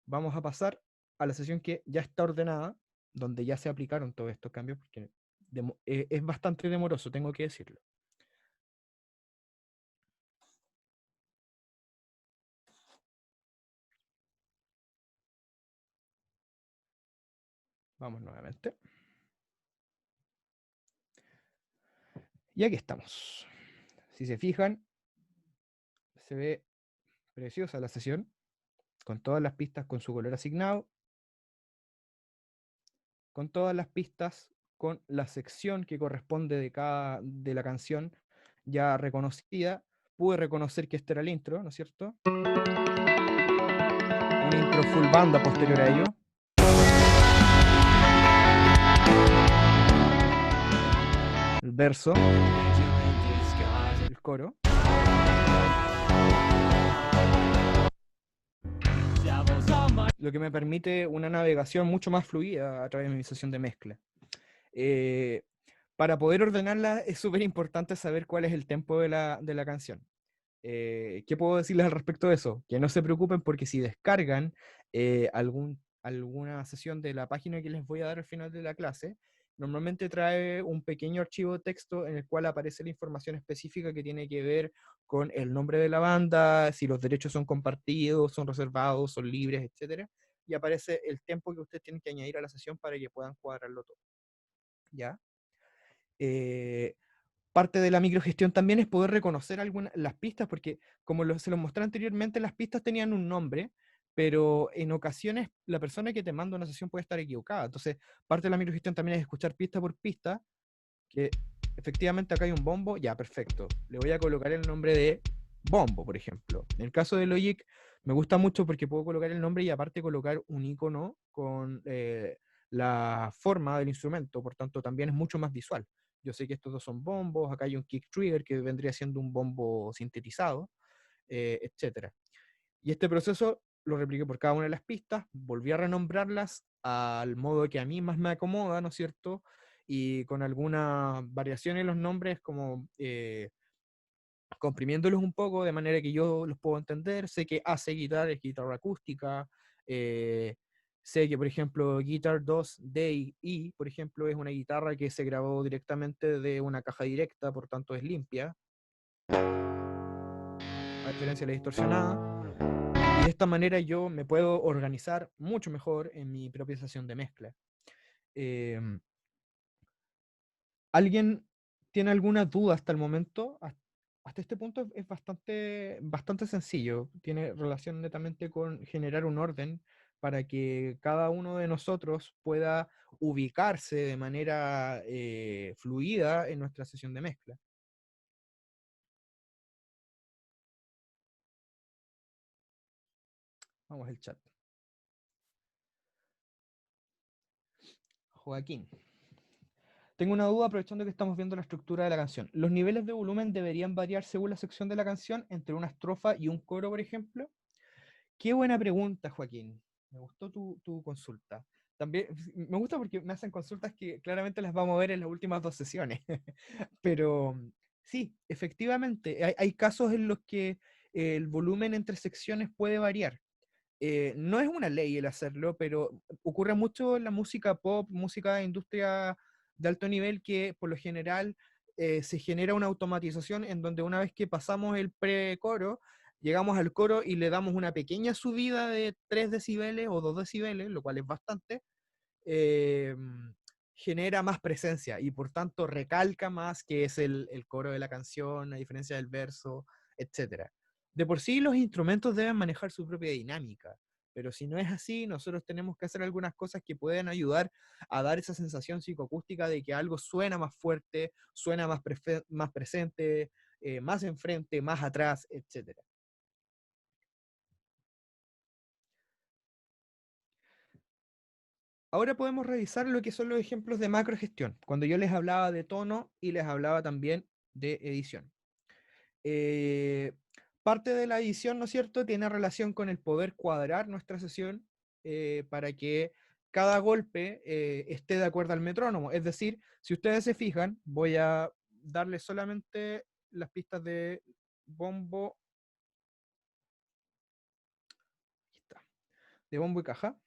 Vamos a pasar a la sesión que ya está ordenada, donde ya se aplicaron todos estos cambios, porque es bastante demoroso, tengo que decirlo. Vamos nuevamente. Y aquí estamos. Si se fijan, se ve preciosa la sesión, con todas las pistas con su color asignado, con todas las pistas, con la sección que corresponde de la canción ya reconocida. Pude reconocer que este era el intro, ¿no es cierto? Un intro full banda posterior a ello. El verso, el coro. Lo que me permite una navegación mucho más fluida a través de mi sesión de mezcla. Para poder ordenarla es súper importante saber cuál es el tempo de la canción. ¿Qué puedo decirles al respecto de eso? Que no se preocupen porque si descargan alguna sesión de la página que les voy a dar al final de la clase, normalmente trae un pequeño archivo de texto en el cual aparece la información específica que tiene que ver con el nombre de la banda, si los derechos son compartidos, son reservados, son libres, etc. Y aparece el tiempo que ustedes tienen que añadir a la sesión para que puedan cuadrarlo todo. ¿Ya? Parte de la microgestión también es poder reconocer las pistas, porque como se los mostré anteriormente, las pistas tenían un nombre, pero en ocasiones la persona que te manda una sesión puede estar equivocada. Entonces, parte de la microgestión también es escuchar pista por pista, que efectivamente acá hay un bombo, ya, perfecto. Le voy a colocar el nombre de bombo, por ejemplo. En el caso de Logic, me gusta mucho porque puedo colocar el nombre y aparte colocar un icono con la forma del instrumento, por tanto también es mucho más visual. Yo sé que estos dos son bombos, acá hay un kick trigger que vendría siendo un bombo sintetizado, etc. Y este proceso lo repliqué por cada una de las pistas, volví a renombrarlas al modo que a mí más me acomoda, ¿no es cierto? Y con alguna variación en los nombres, como comprimiéndolos un poco de manera que yo los puedo entender. Sé que AC Guitar es guitarra acústica. eh, Sé que, por ejemplo, Guitar 2 DI, por ejemplo, es una guitarra que se grabó directamente de una caja directa, por tanto es limpia, a diferencia de la distorsionada. Y de esta manera yo me puedo organizar mucho mejor en mi propia sesión de mezcla. Em, ¿Alguien tiene alguna duda hasta el momento? Hasta este punto es bastante sencillo. Tiene relación netamente con generar un orden para que cada uno de nosotros pueda ubicarse de manera fluida en nuestra sesión de mezcla. Vamos al chat. Joaquín. Tengo una duda aprovechando que estamos viendo la estructura de la canción. ¿Los niveles de volumen deberían variar según la sección de la canción, entre una estrofa y un coro, por ejemplo? Qué buena pregunta, Joaquín. Me gustó tu consulta. También me gusta porque me hacen consultas que claramente las vamos a ver en las últimas 2 sesiones. Pero sí, efectivamente, hay casos en los que el volumen entre secciones puede variar. No es una ley el hacerlo, pero ocurre mucho en la música pop, música de industria de alto nivel, que por lo general se genera una automatización en donde una vez que pasamos el pre-coro, llegamos al coro y le damos una pequeña subida de 3 decibeles o 2 decibeles, lo cual es bastante, eh, genera más presencia y por tanto recalca más que es el coro de la canción, a diferencia del verso, etc. De por sí los instrumentos deben manejar su propia dinámica, pero si no es así, nosotros tenemos que hacer algunas cosas que pueden ayudar a dar esa sensación psicoacústica de que algo suena más fuerte, suena más presente, más enfrente, más atrás, etc. Ahora podemos revisar lo que son los ejemplos de macrogestión, cuando yo les hablaba de tono y les hablaba también de edición. Eh, Parte de la edición, ¿no es cierto?, tiene relación con el poder cuadrar nuestra sesión para que cada golpe esté de acuerdo al metrónomo. Es decir, si ustedes se fijan, voy a darles solamente las pistas de bombo, aquí está, de bombo y caja.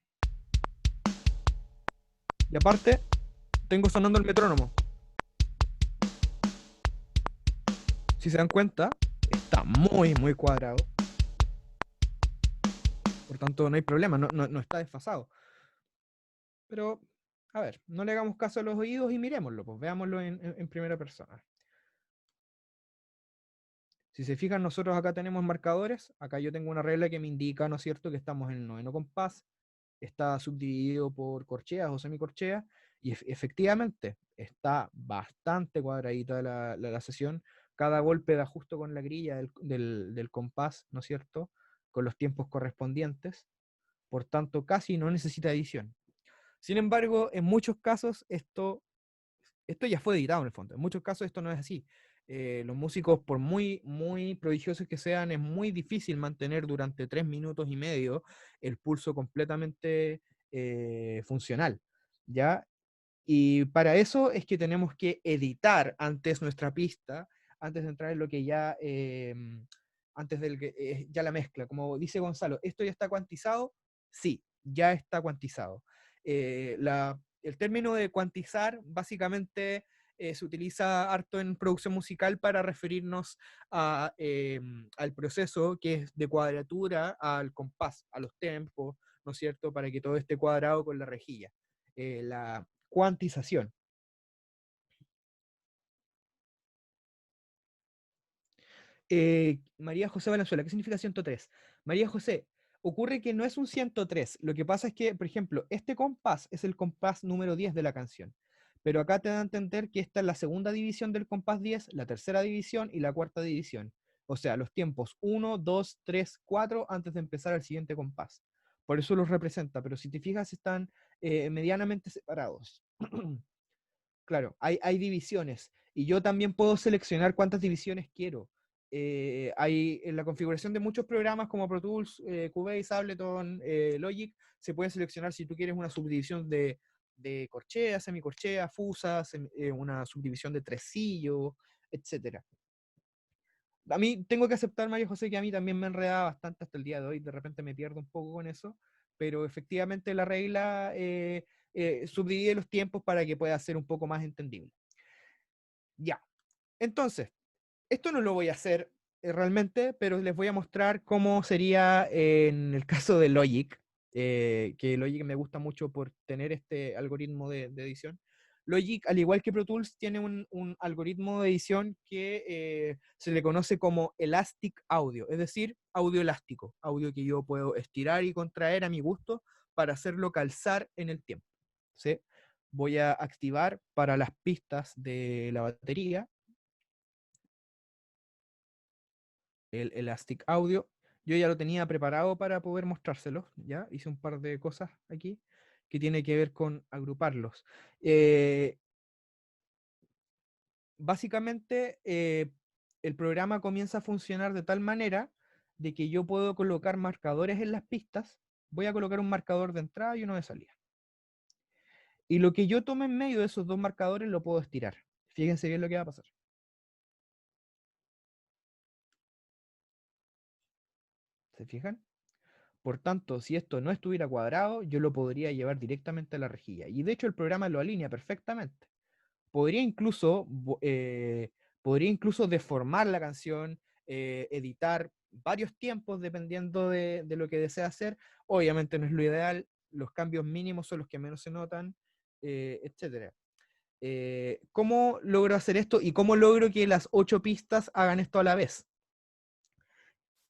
Y aparte, tengo sonando el metrónomo. Si se dan cuenta, está muy cuadrado. Por tanto, no hay problema, no está desfasado. Pero, a ver, no le hagamos caso a los oídos y miremoslo, pues veámoslo en primera persona. Si se fijan, nosotros acá tenemos marcadores. Acá yo tengo una regla que me indica, ¿no es cierto?, que estamos en el noveno compás. Está subdividido por corcheas o semicorcheas. Y efectivamente, está bastante cuadradita la sesión. Cada golpe da justo con la grilla del compás, ¿no es cierto?, con los tiempos correspondientes. Por tanto, casi no necesita edición. Sin embargo, en muchos casos esto ya fue editado en el fondo. En muchos casos esto no es así. Los músicos, por muy prodigiosos que sean, es muy difícil mantener durante 3 minutos y medio el pulso completamente funcional, ¿ya? Y para eso es que tenemos que editar antes nuestra pista, antes de entrar en lo que ya, antes del que ya la mezcla. Como dice Gonzalo, ¿esto ya está cuantizado? Sí, ya está cuantizado. El término de cuantizar básicamente se utiliza harto en producción musical para referirnos al proceso que es de cuadratura al compás, a los tempos, ¿no es cierto?, para que todo esté cuadrado con la rejilla. La cuantización. María José Valenzuela, ¿qué significa 103? María José, ocurre que no es un 103. Lo que pasa es que, por ejemplo, este compás es el compás número 10 de la canción. pero acá te da a entender que esta es la segunda división del compás 10, la tercera división y la cuarta división. O sea, los tiempos 1, 2, 3, 4 antes de empezar el siguiente compás. Por eso los representa, pero si te fijas están medianamente separados. Claro, hay divisiones y yo también puedo seleccionar cuántas divisiones quiero. Hay en la configuración de muchos programas como Pro Tools, Cubase, Ableton, Logic, se puede seleccionar si tú quieres una subdivisión de corchea, semicorchea, fusa, una subdivisión de tresillo, etc. A mí tengo que aceptar, María José, que a mí también me enredaba bastante hasta el día de hoy, de repente me pierdo un poco con eso, pero efectivamente la regla subdivide los tiempos para que pueda ser un poco más entendible. Ya, entonces, esto no lo voy a hacer realmente, pero les voy a mostrar cómo sería en el caso de Logic, que Logic me gusta mucho por tener este algoritmo de edición. Logic, al igual que Pro Tools, tiene un algoritmo de edición que se le conoce como Elastic Audio, es decir, audio elástico, audio que yo puedo estirar y contraer a mi gusto para hacerlo calzar en el tiempo. ¿Sí? Voy a activar para las pistas de la batería el Elastic Audio. Yo ya lo tenía preparado para poder mostrárselos, ¿ya? Hice un par de cosas aquí que tiene que ver con agruparlos. Básicamente, el programa comienza a funcionar de tal manera de que yo puedo colocar marcadores en las pistas. Voy a colocar un marcador de entrada y uno de salida. Y lo que yo tome en medio de esos dos marcadores lo puedo estirar. Fíjense bien lo que va a pasar. ¿Se fijan? Por tanto, si esto no estuviera cuadrado, yo lo podría llevar directamente a la rejilla. Y de hecho el programa lo alinea perfectamente. Podría incluso, podría incluso deformar la canción, editar varios tiempos dependiendo de lo que desea hacer. Obviamente no es lo ideal, los cambios mínimos son los que menos se notan, etc. ¿Cómo logro hacer esto y cómo logro que las 8 pistas hagan esto a la vez?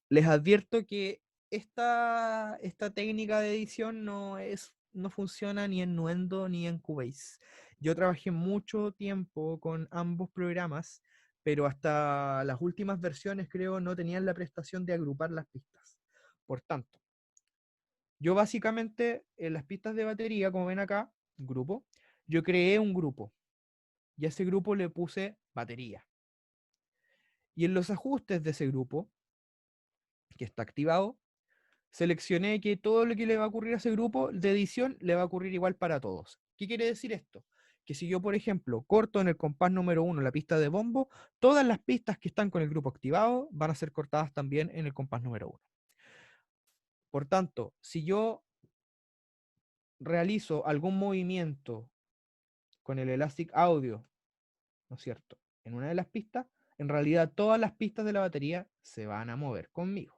Les advierto que esta técnica de edición no funciona ni en Nuendo ni en Cubase. Yo trabajé mucho tiempo con ambos programas, pero hasta las últimas versiones creo no tenían la prestación de agrupar las pistas. Por tanto, yo básicamente en las pistas de batería, como ven acá, grupo, yo creé un grupo y a ese grupo le puse batería. Y en los ajustes de ese grupo, que está activado, seleccioné que todo lo que le va a ocurrir a ese grupo de edición le va a ocurrir igual para todos. ¿Qué quiere decir esto? Que si yo, por ejemplo, corto en el compás número 1 la pista de bombo, todas las pistas que están con el grupo activado van a ser cortadas también en el compás número 1. Por tanto, si yo realizo algún movimiento con el Elastic Audio, ¿no es cierto?, en una de las pistas, en realidad todas las pistas de la batería se van a mover conmigo.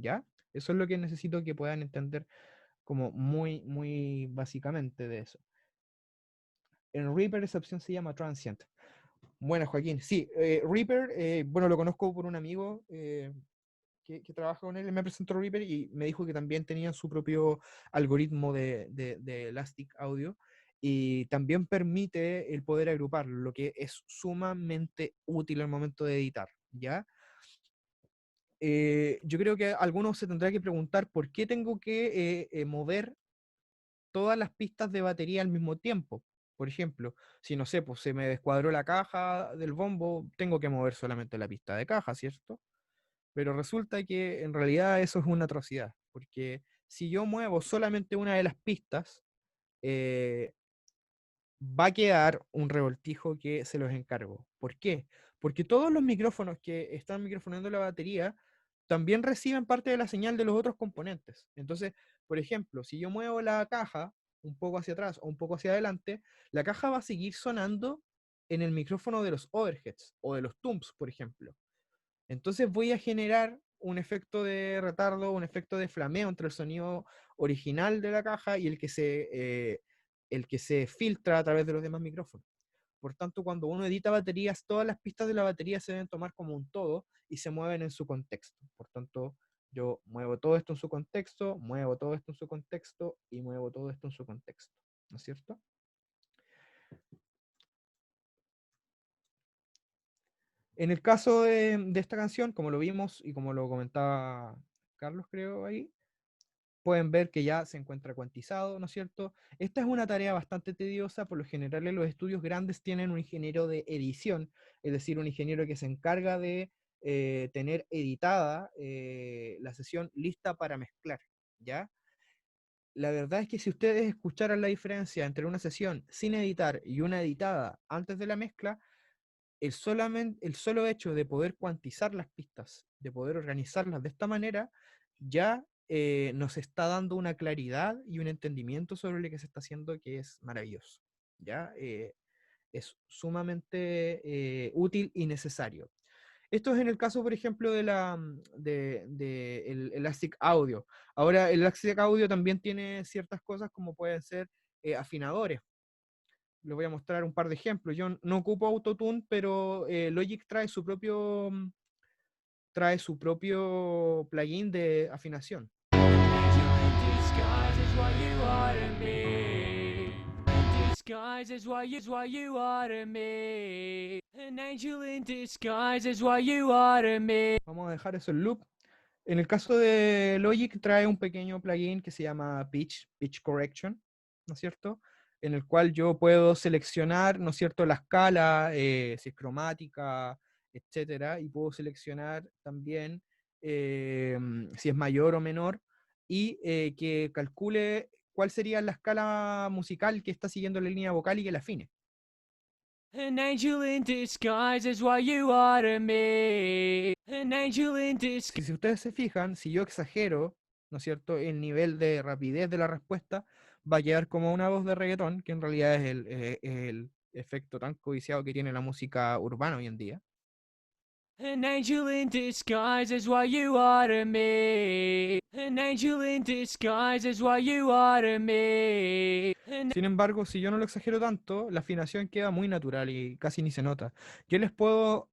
¿Ya? Eso es lo que necesito que puedan entender como muy, muy básicamente de eso. En Reaper esa opción se llama Transient. Bueno, Joaquín, sí, Reaper, bueno, lo conozco por un amigo que trabaja con él, él me presentó Reaper y me dijo que también tenían su propio algoritmo de Elastic Audio y también permite el poder agrupar, lo que es sumamente útil al momento de editar, ¿ya? Yo creo que algunos se tendrá que preguntar por qué tengo que mover todas las pistas de batería al mismo tiempo. Por ejemplo, si no sé, pues se me descuadró la caja del bombo, tengo que mover solamente la pista de caja, ¿cierto? Pero resulta que en realidad eso es una atrocidad, porque si yo muevo solamente una de las pistas, eh, va a quedar un revoltijo que se los encargo. ¿Por qué? Porque todos los micrófonos que están microfonando la batería también reciben parte de la señal de los otros componentes. Entonces, por ejemplo, si yo muevo la caja un poco hacia atrás o un poco hacia adelante, la caja va a seguir sonando en el micrófono de los overheads o de los toms, por ejemplo. Entonces voy a generar un efecto de retardo, un efecto de flameo entre el sonido original de la caja y el que se filtra a través de los demás micrófonos. Por tanto, cuando uno edita baterías, todas las pistas de la batería se deben tomar como un todo y se mueven en su contexto. Por tanto, yo muevo todo esto en su contexto, muevo todo esto en su contexto y muevo todo esto en su contexto. ¿No es cierto? En el caso de esta canción, como lo vimos y como lo comentaba Carlos, creo ahí, pueden ver que ya se encuentra cuantizado, ¿no es cierto? Esta es una tarea bastante tediosa, por lo general en los estudios grandes tienen un ingeniero de edición, es decir, un ingeniero que se encarga de tener editada la sesión lista para mezclar, ¿ya? La verdad es que si ustedes escucharan la diferencia entre una sesión sin editar y una editada antes de la mezcla, el solo hecho de poder cuantizar las pistas, de poder organizarlas de esta manera, ya nos está dando una claridad y un entendimiento sobre lo que se está haciendo que es maravilloso. ¿Ya? Es sumamente útil y necesario. Esto es en el caso, por ejemplo, de el Elastic Audio. Ahora, el Elastic Audio también tiene ciertas cosas como pueden ser afinadores. Les voy a mostrar un par de ejemplos. Yo no ocupo Autotune, pero Logic trae su propio plugin de afinación. Angel in disguise is what you are to me. Disguise is what you are to me. An angel in disguise is what you are to me. Vamos a dejar eso en loop. En el caso de Logic trae un pequeño plugin que se llama Pitch Correction, ¿no es cierto? En el cual yo puedo seleccionar, ¿no es cierto?, la escala, si es cromática, etcétera, y puedo seleccionar también si es mayor o menor, y que calcule cuál sería la escala musical que está siguiendo la línea vocal y que la afine. An angel in disguise is what you are to me. An angel in disguise. Si ustedes se fijan, si yo exagero, ¿no es cierto?, el nivel de rapidez de la respuesta, va a quedar como una voz de reggaetón, que en realidad es el efecto tan codiciado que tiene la música urbana hoy en día. An angel in disguise is what you are to me. An angel in disguise is what you are to me. Sin embargo, si yo no lo exagero tanto, la afinación queda muy natural y casi ni se nota. Yo les puedo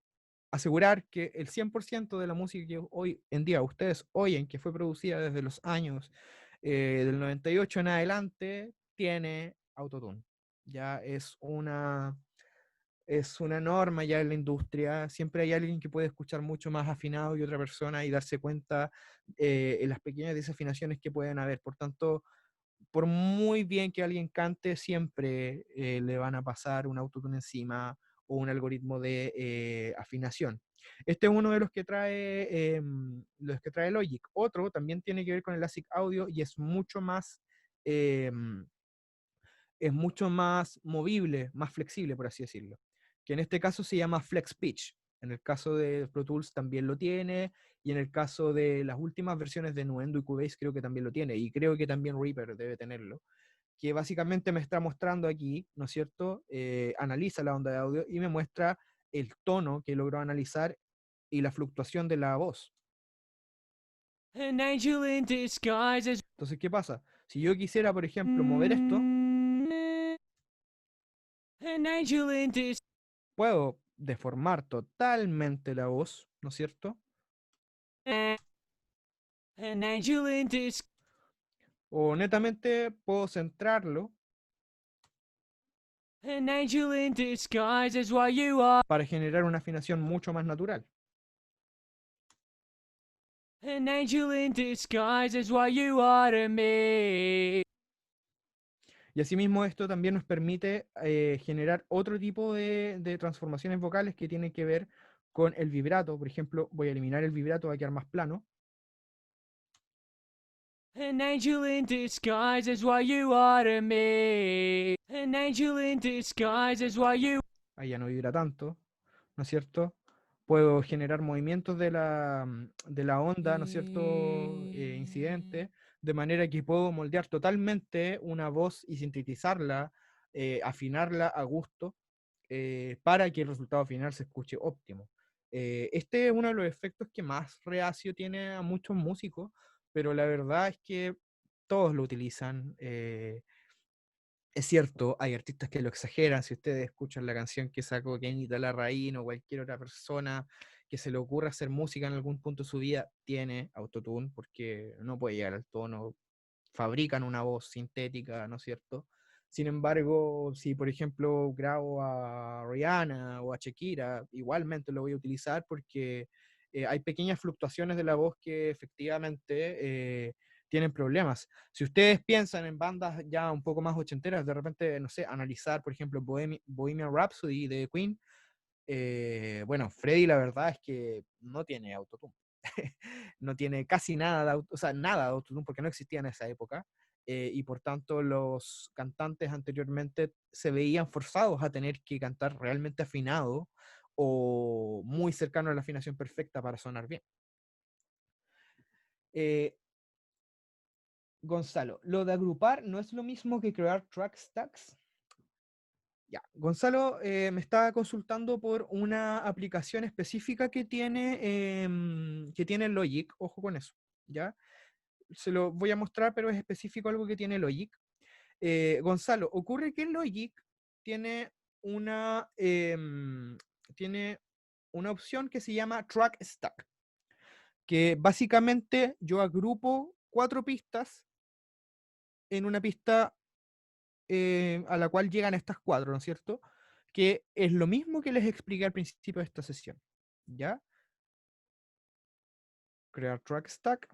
asegurar que el 100% de la música que hoy en día ustedes oyen, que fue producida desde los años del 98 en adelante, tiene autotune. Ya es una norma ya en la industria. Siempre hay alguien que puede escuchar mucho más afinado que otra persona y darse cuenta en las pequeñas desafinaciones que pueden haber. Por tanto, por muy bien que alguien cante, siempre le van a pasar un autotune encima o un algoritmo de afinación. Este es uno de los que trae Logic. Otro también tiene que ver con el ASIC Audio y es mucho más movible, más flexible, por así decirlo. Que en este caso se llama Flex Pitch. En el caso de Pro Tools también lo tiene, y en el caso de las últimas versiones de Nuendo y Cubase creo que también lo tiene, y creo que también Reaper debe tenerlo, que básicamente me está mostrando aquí, ¿no es cierto? Analiza la onda de audio y me muestra el tono que logró analizar y la fluctuación de la voz. An angel in disguise is. Entonces, ¿qué pasa? Si yo quisiera, por ejemplo, mover esto, An angel in disguise. puedo deformar totalmente la voz, ¿no es cierto? An angel in disguise. O netamente puedo centrarlo An angel in disguise is what you are. para generar una afinación mucho más natural. An angel in disguise is what you are to me. Y asimismo esto también nos permite generar otro tipo de transformaciones vocales que tienen que ver con el vibrato. Por ejemplo, voy a eliminar el vibrato, va a quedar más plano. An angel in disguise is what you are to me. An angel in disguise is what you. Ahí ya no vibra tanto, ¿no es cierto? Puedo generar movimientos de la onda, ¿no es cierto? Incidente, de manera que puedo moldear totalmente una voz y sintetizarla, afinarla a gusto, para que el resultado final se escuche óptimo. Este es uno de los efectos que más reacio tiene a muchos músicos, pero la verdad es que todos lo utilizan. Es cierto, hay artistas que lo exageran. Si ustedes escuchan la canción que sacó Kenita Larraín o cualquier otra persona que se le ocurra hacer música en algún punto de su vida, tiene autotune porque no puede llegar al tono. Fabrican una voz sintética, ¿no es cierto? Sin embargo, si por ejemplo grabo a Rihanna o a Shakira, igualmente lo voy a utilizar porque hay pequeñas fluctuaciones de la voz que efectivamente tienen problemas. Si ustedes piensan en bandas ya un poco más ochenteras, de repente, no sé, analizar, por ejemplo, Bohemian Rhapsody de Queen, bueno, Freddie la verdad es que no tiene autotune. No tiene casi nada de o sea, nada de autotune porque no existía en esa época. Y por tanto los cantantes anteriormente se veían forzados a tener que cantar realmente afinado o muy cercano a la afinación perfecta para sonar bien. Gonzalo, lo de agrupar no es lo mismo que crear track stacks. Ya, Gonzalo me está consultando por una aplicación específica que tiene Logic, ojo con eso, ¿ya? Se lo voy a mostrar, pero es específico algo que tiene Logic. Gonzalo, ocurre que Logic tiene tiene una opción que se llama Track Stack, que básicamente yo agrupo 4 pistas en una pista a la cual llegan estas 4, ¿no es cierto? Que es lo mismo que les expliqué al principio de esta sesión, ¿ya? Crear track stack.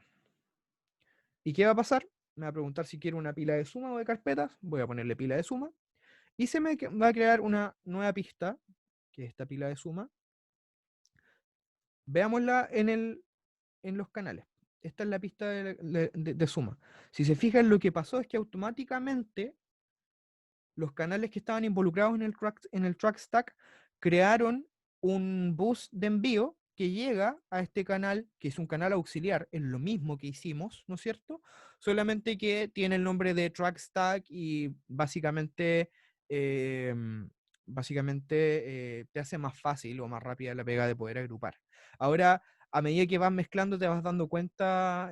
¿Y qué va a pasar? Me va a preguntar si quiero una pila de suma o de carpetas. Voy a ponerle pila de suma. Y se me va a crear una nueva pista, que es esta pila de suma. Veámosla en los canales. Esta es la pista de suma. Si se fijan, lo que pasó es que automáticamente los canales que estaban involucrados en el track stack crearon un bus de envío que llega a este canal, que es un canal auxiliar, es lo mismo que hicimos, ¿no es cierto? Solamente que tiene el nombre de track stack y eh, básicamente te hace más fácil o más rápida la pega de poder agrupar. Ahora, a medida que vas mezclando, te vas dando cuenta,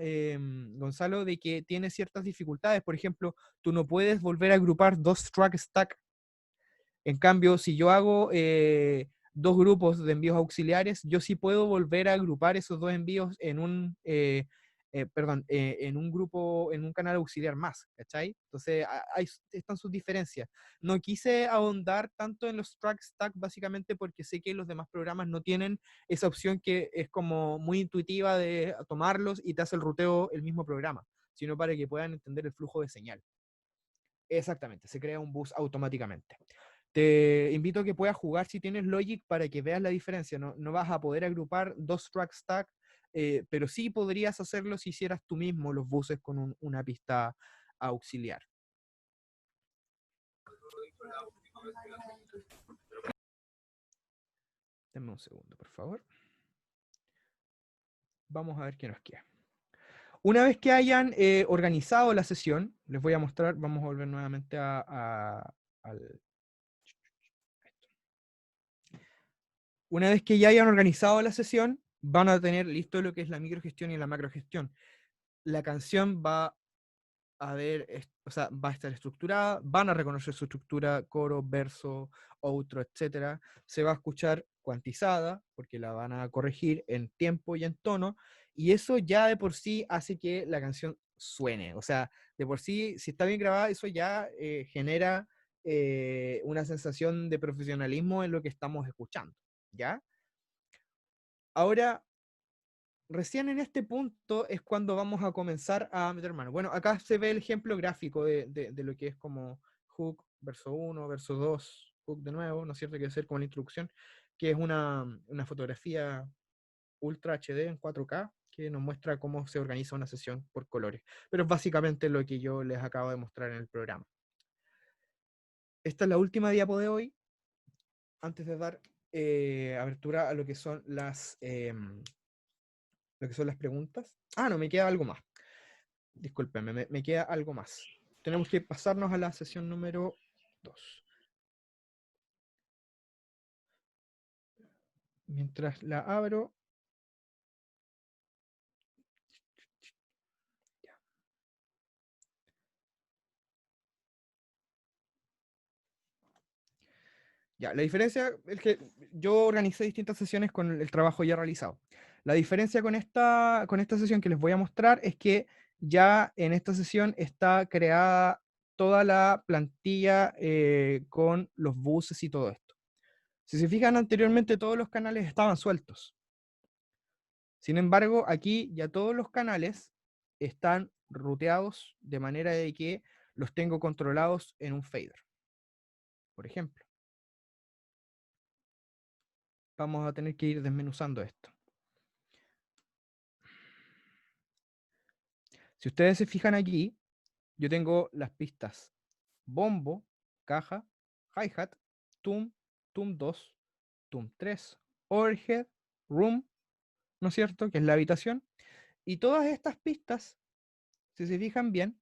Gonzalo, de que tiene ciertas dificultades. Por ejemplo, tú no puedes volver a agrupar 2 track stack. En cambio, si yo hago 2 grupos de envíos auxiliares, yo sí puedo volver a agrupar esos 2 envíos en un grupo, en un canal auxiliar más, ¿cachai? Entonces, ahí están sus diferencias. No quise ahondar tanto en los track stack, básicamente porque sé que los demás programas no tienen esa opción que es como muy intuitiva de tomarlos y te hace el ruteo el mismo programa, sino para que puedan entender el flujo de señal. Exactamente, se crea un bus automáticamente. Te invito a que puedas jugar si tienes Logic para que veas la diferencia. No vas a poder agrupar 2 track stack, pero sí podrías hacerlo si hicieras tú mismo los buses con una pista auxiliar. Denme un segundo, por favor. Vamos a ver qué nos queda. Una vez que hayan organizado la sesión, les voy a mostrar, vamos a volver nuevamente al... Una vez que ya hayan organizado la sesión, van a tener listo lo que es la microgestión y la macrogestión. La canción va a va a estar estructurada, van a reconocer su estructura, coro, verso, outro, etc. Se va a escuchar cuantizada, porque la van a corregir en tiempo y en tono, y eso ya de por sí hace que la canción suene. O sea, de por sí, si está bien grabada, eso ya genera una sensación de profesionalismo en lo que estamos escuchando, ¿ya? Ahora, recién en este punto es cuando vamos a comenzar a meter mano. Bueno, acá se ve el ejemplo gráfico de lo que es como hook, verso 1, verso 2, hook de nuevo, ¿no es cierto? Que debe ser como la introducción, que es una fotografía Ultra HD en 4K que nos muestra cómo se organiza una sesión por colores. Pero es básicamente lo que yo les acabo de mostrar en el programa. Esta es la última diapo de hoy, antes de dar abertura a lo que son las preguntas. Ah, no, me queda algo más. Discúlpenme, me queda algo más. Tenemos que pasarnos a la sesión número 2. Mientras la abro. Ya, la diferencia es que yo organicé distintas sesiones con el trabajo ya realizado. La diferencia con esta sesión que les voy a mostrar es que ya en esta sesión está creada toda la plantilla con los buses y todo esto. Si se fijan, anteriormente todos los canales estaban sueltos. Sin embargo, aquí ya todos los canales están ruteados de manera de que los tengo controlados en un fader. Por ejemplo. Vamos a tener que ir desmenuzando esto. Si ustedes se fijan aquí, yo tengo las pistas bombo, caja, hi-hat, tum, tum 2, tum 3, overhead, room, ¿no es cierto? Que es la habitación. Y todas estas pistas, si se fijan bien,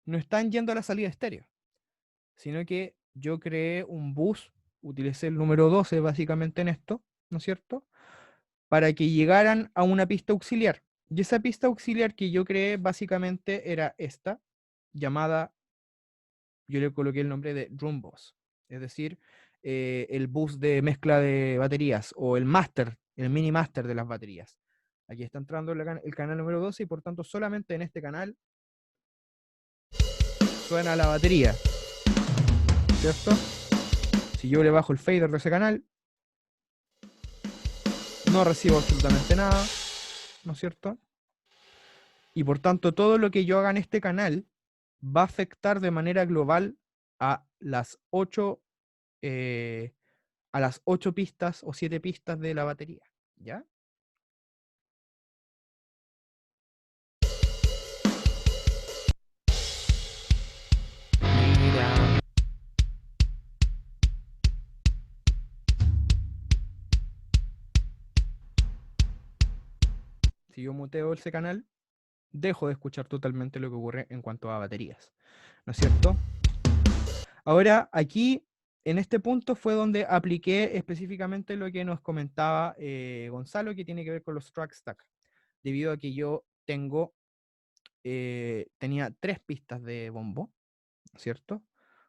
no están yendo a la salida estéreo, sino que yo creé un bus, utilicé el número 12 básicamente en esto, ¿no es cierto? Para que llegaran a una pista auxiliar. Y esa pista auxiliar que yo creé básicamente era esta, llamada, yo le coloqué el nombre de Room Bus, es decir, el bus de mezcla de baterías o el master, el mini master de las baterías. Aquí está entrando el canal número 12 y por tanto solamente en este canal suena la batería, ¿cierto? Si yo le bajo el fader de ese canal, no recibo absolutamente nada, ¿no es cierto? Y por tanto todo lo que yo haga en este canal va a afectar de manera global a las 8 pistas o 7 pistas de la batería, ¿ya? Mira. Si yo muteo ese canal, dejo de escuchar totalmente lo que ocurre en cuanto a baterías, ¿no es cierto? Ahora, aquí, en este punto fue donde apliqué específicamente lo que nos comentaba Gonzalo, que tiene que ver con los track stack, debido a que yo tenía 3 pistas de bombo, ¿cierto?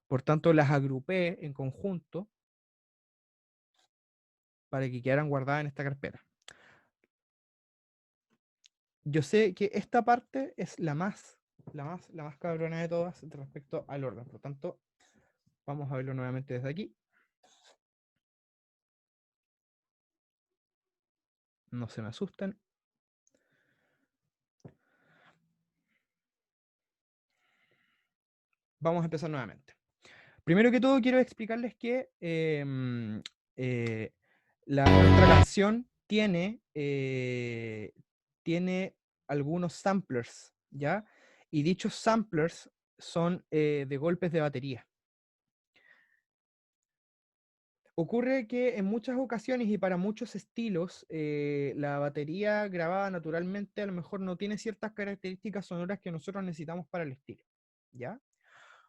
Por tanto, las agrupé en conjunto para que quedaran guardadas en esta carpeta. Yo sé que esta parte es la más cabrona de todas respecto al orden. Por tanto, vamos a verlo nuevamente desde aquí. No se me asusten. Vamos a empezar nuevamente. Primero que todo, quiero explicarles que nuestra canción tiene algunos samplers, ¿ya? Y dichos samplers son de golpes de batería. Ocurre que en muchas ocasiones y para muchos estilos, la batería grabada naturalmente a lo mejor no tiene ciertas características sonoras que nosotros necesitamos para el estilo, ¿ya?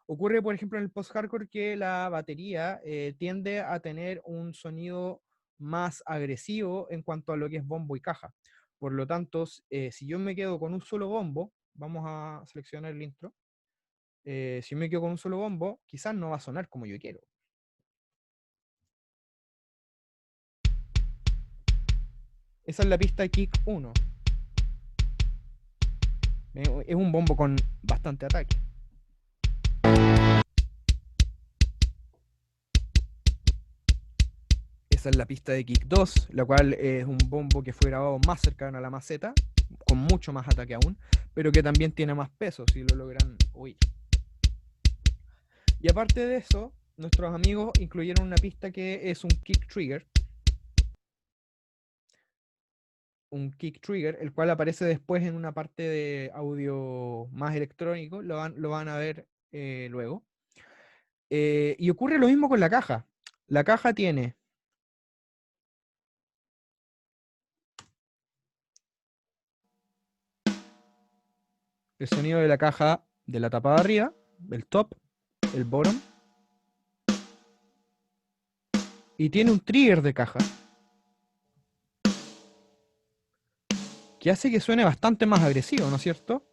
Ocurre, por ejemplo, en el post-hardcore que la batería tiende a tener un sonido más agresivo en cuanto a lo que es bombo y caja. Por lo tanto, si yo me quedo con un solo bombo, vamos a seleccionar el intro, si yo me quedo con un solo bombo, quizás no va a sonar como yo quiero. Esa es la pista kick 1. Es un bombo con bastante ataque. Esa es la pista de kick 2, la cual es un bombo que fue grabado más cercano a la maceta, con mucho más ataque aún, pero que también tiene más peso, si lo logran oír. Y aparte de eso, nuestros amigos incluyeron una pista que es un kick trigger, el cual aparece después en una parte de audio más electrónico, lo van a ver luego. Y ocurre lo mismo con la caja. La caja tiene el sonido de la caja de la tapa de arriba, el top, el bottom, y tiene un trigger de caja que hace que suene bastante más agresivo, ¿no es cierto?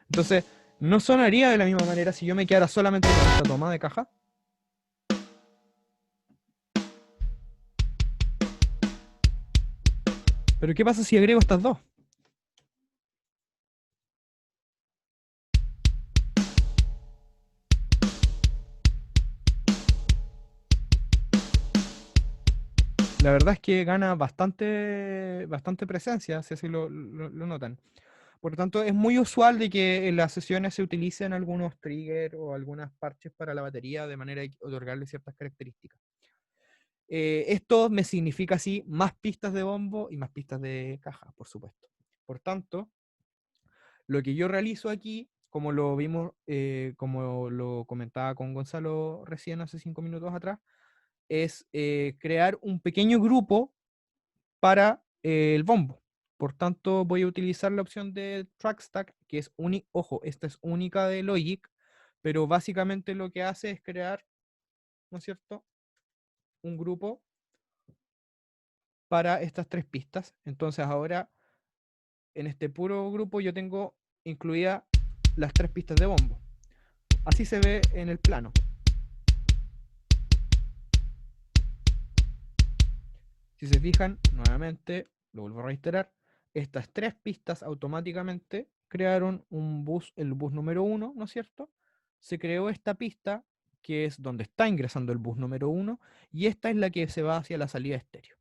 Entonces, no sonaría de la misma manera si yo me quedara solamente con esta toma de caja. Pero ¿qué pasa si agrego estas dos? la verdad es que gana bastante presencia, si así lo notan. Por lo tanto, es muy usual de que en las sesiones se utilicen algunos triggers o algunas parches para la batería de manera de otorgarle ciertas características. Esto me significa así más pistas de bombo y más pistas de caja, por supuesto. Por tanto, lo que yo realizo aquí, como lo vimos, como lo comentaba con Gonzalo recién hace 5 minutos atrás, es crear un pequeño grupo para el bombo. Por tanto, voy a utilizar la opción de Track Stack, que es ojo, esta es única de Logic, pero básicamente lo que hace es crear, ¿no es cierto?, un grupo para estas 3 pistas. Entonces ahora, en este puro grupo, yo tengo incluidas las 3 pistas de bombo. Así se ve en el plano. Si se fijan, nuevamente, lo vuelvo a reiterar, estas 3 pistas automáticamente crearon el bus número 1, ¿no es cierto? Se creó esta pista, que es donde está ingresando el bus número 1, y esta es la que se va hacia la salida estéreo,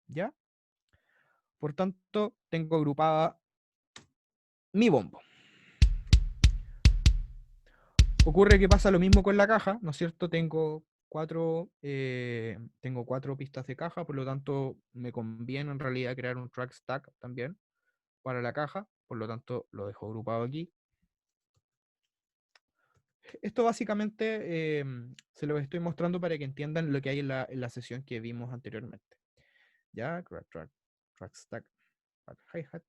¿ya? Por tanto, tengo agrupada mi bombo. Ocurre que pasa lo mismo con la caja, ¿no es cierto? Tengo 4 pistas de caja, por lo tanto me conviene en realidad crear un track stack también para la caja, por lo tanto lo dejo agrupado aquí. Esto básicamente se lo estoy mostrando para que entiendan lo que hay en la sesión que vimos anteriormente. Ya, track stack, hi-hat.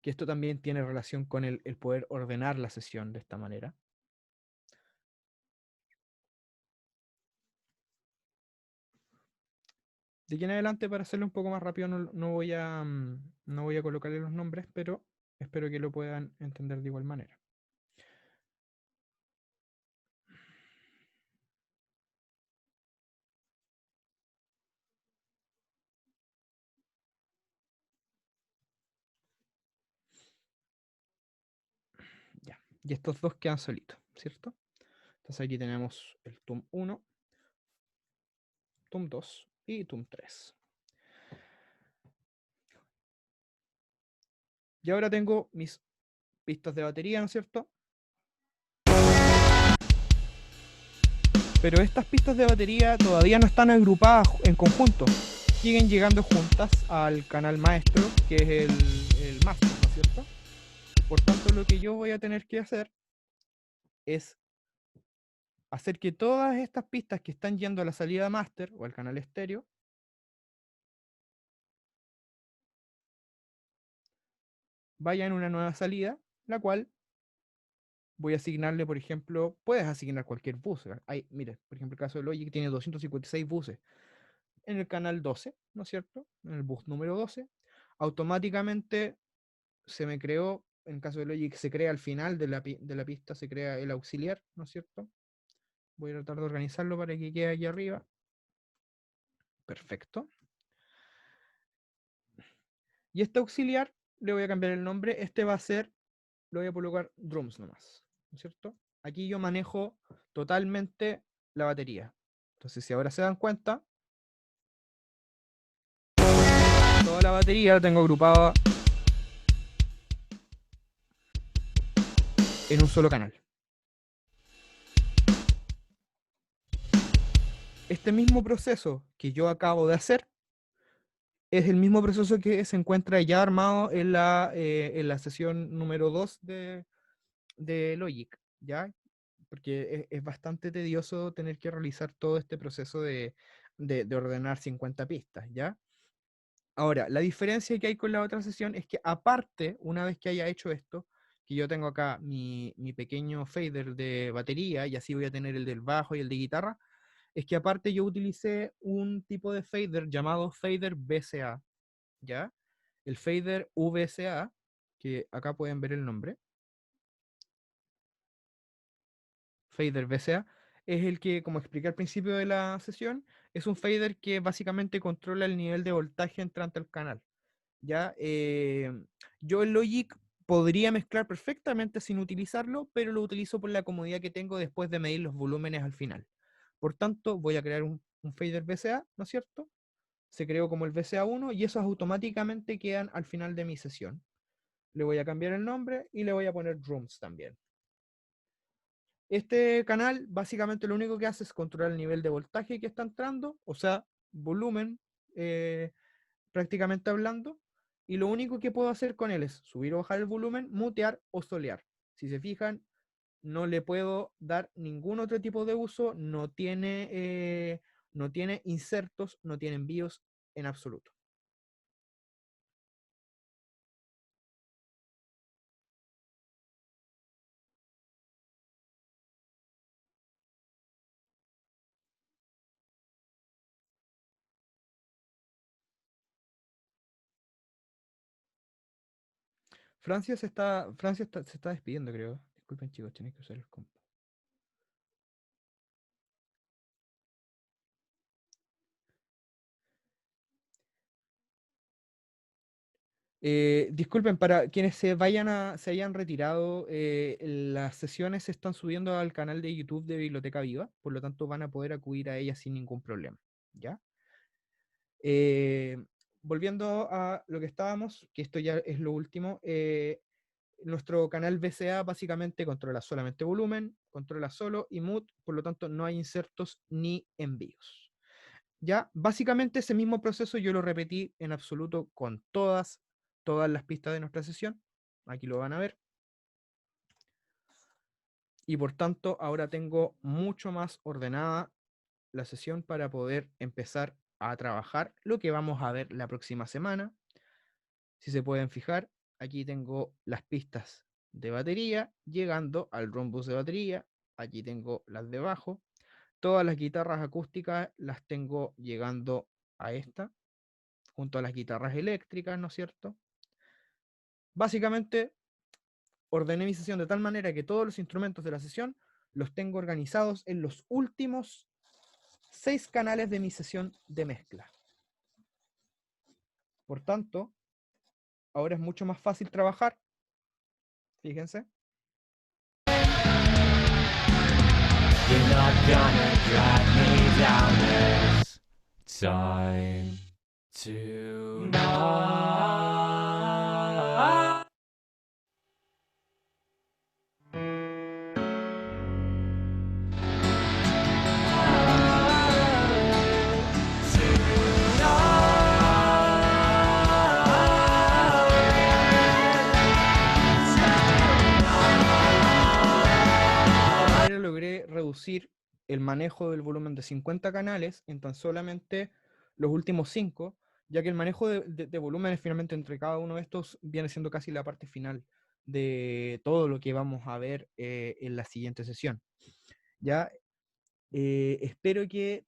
Que esto también tiene relación con el poder ordenar la sesión de esta manera. De aquí en adelante, para hacerlo un poco más rápido, no voy a colocarle los nombres, pero espero que lo puedan entender de igual manera. Ya. Y estos dos quedan solitos, ¿cierto? Entonces aquí tenemos el TUM 1, TUM 2 y TUM 3. Y ahora tengo mis pistas de batería, ¿no es cierto? Pero estas pistas de batería todavía no están agrupadas en conjunto. Siguen llegando juntas al canal maestro, que es el master, ¿no es cierto? Por tanto, lo que yo voy a tener que hacer es hacer que todas estas pistas que están yendo a la salida master o al canal estéreo vayan a una nueva salida, la cual voy a asignarle, por ejemplo, puedes asignar cualquier bus. Mire, por ejemplo, el caso de Logic tiene 256 buses. En el canal 12, ¿no es cierto? En el bus número 12, automáticamente se me creó, en el caso de Logic, se crea al final de la pista, se crea el auxiliar, ¿no es cierto? Voy a tratar de organizarlo para que quede aquí arriba. Perfecto. Y este auxiliar, le voy a cambiar el nombre, este va a ser, lo voy a colocar drums nomás, ¿no es cierto? Aquí yo manejo totalmente la batería. Entonces, si ahora se dan cuenta, toda la batería la tengo agrupada en un solo canal. Este mismo proceso que yo acabo de hacer es el mismo proceso que se encuentra ya armado en la sesión número 2 de Logic, ¿ya? Porque es bastante tedioso tener que realizar todo este proceso de ordenar 50 pistas, ¿ya? Ahora, la diferencia que hay con la otra sesión es que aparte, una vez que haya hecho esto, que yo tengo acá mi pequeño fader de batería, y así voy a tener el del bajo y el de guitarra, es que aparte yo utilicé un tipo de fader llamado fader VCA, ¿ya? El fader VCA, que acá pueden ver el nombre, fader VCA, es el que, como expliqué al principio de la sesión, es un fader que básicamente controla el nivel de voltaje entrante al canal. ¿Ya? Yo en Logic podría mezclar perfectamente sin utilizarlo, pero lo utilizo por la comodidad que tengo después de medir los volúmenes al final. Por tanto, voy a crear un fader VCA, ¿no es cierto? Se creó como el VCA1 y esos automáticamente quedan al final de mi sesión. Le voy a cambiar el nombre y le voy a poner Drums también. Este canal básicamente lo único que hace es controlar el nivel de voltaje que está entrando, o sea, volumen, prácticamente hablando, y lo único que puedo hacer con él es subir o bajar el volumen, mutear o solear. Si se fijan, no le puedo dar ningún otro tipo de uso, no tiene insertos, no tiene envíos en absoluto. Se está despidiendo, creo. Disculpen, chicos, tenéis que usar el comp. Disculpen, para quienes se hayan retirado, las sesiones se están subiendo al canal de YouTube de Biblioteca Viva, por lo tanto van a poder acudir a ellas sin ningún problema, ¿ya? Volviendo a lo que estábamos, que esto ya es lo último, nuestro canal VCA básicamente controla solamente volumen, controla solo y mute, por lo tanto no hay insertos ni envíos. Ya, básicamente ese mismo proceso yo lo repetí en absoluto con todas las pistas de nuestra sesión. Aquí lo van a ver. Y por tanto, ahora tengo mucho más ordenada la sesión para poder empezar a trabajar lo que vamos a ver la próxima semana. Si se pueden fijar, aquí tengo las pistas de batería llegando al rhombus de batería. Aquí tengo las de bajo. Todas las guitarras acústicas las tengo llegando a esta, junto a las guitarras eléctricas, ¿no es cierto? Básicamente, ordené mi sesión de tal manera que todos los instrumentos de la sesión los tengo organizados en los últimos 6 canales de mi sesión de mezcla. Por tanto, ahora es mucho más fácil trabajar. Fíjense. You're not gonna drag me down this time tonight. Logré reducir el manejo del volumen de 50 canales en tan solamente los últimos 5, ya que el manejo de volúmenes finalmente entre cada uno de estos viene siendo casi la parte final de todo lo que vamos a ver en la siguiente sesión. Ya, espero que...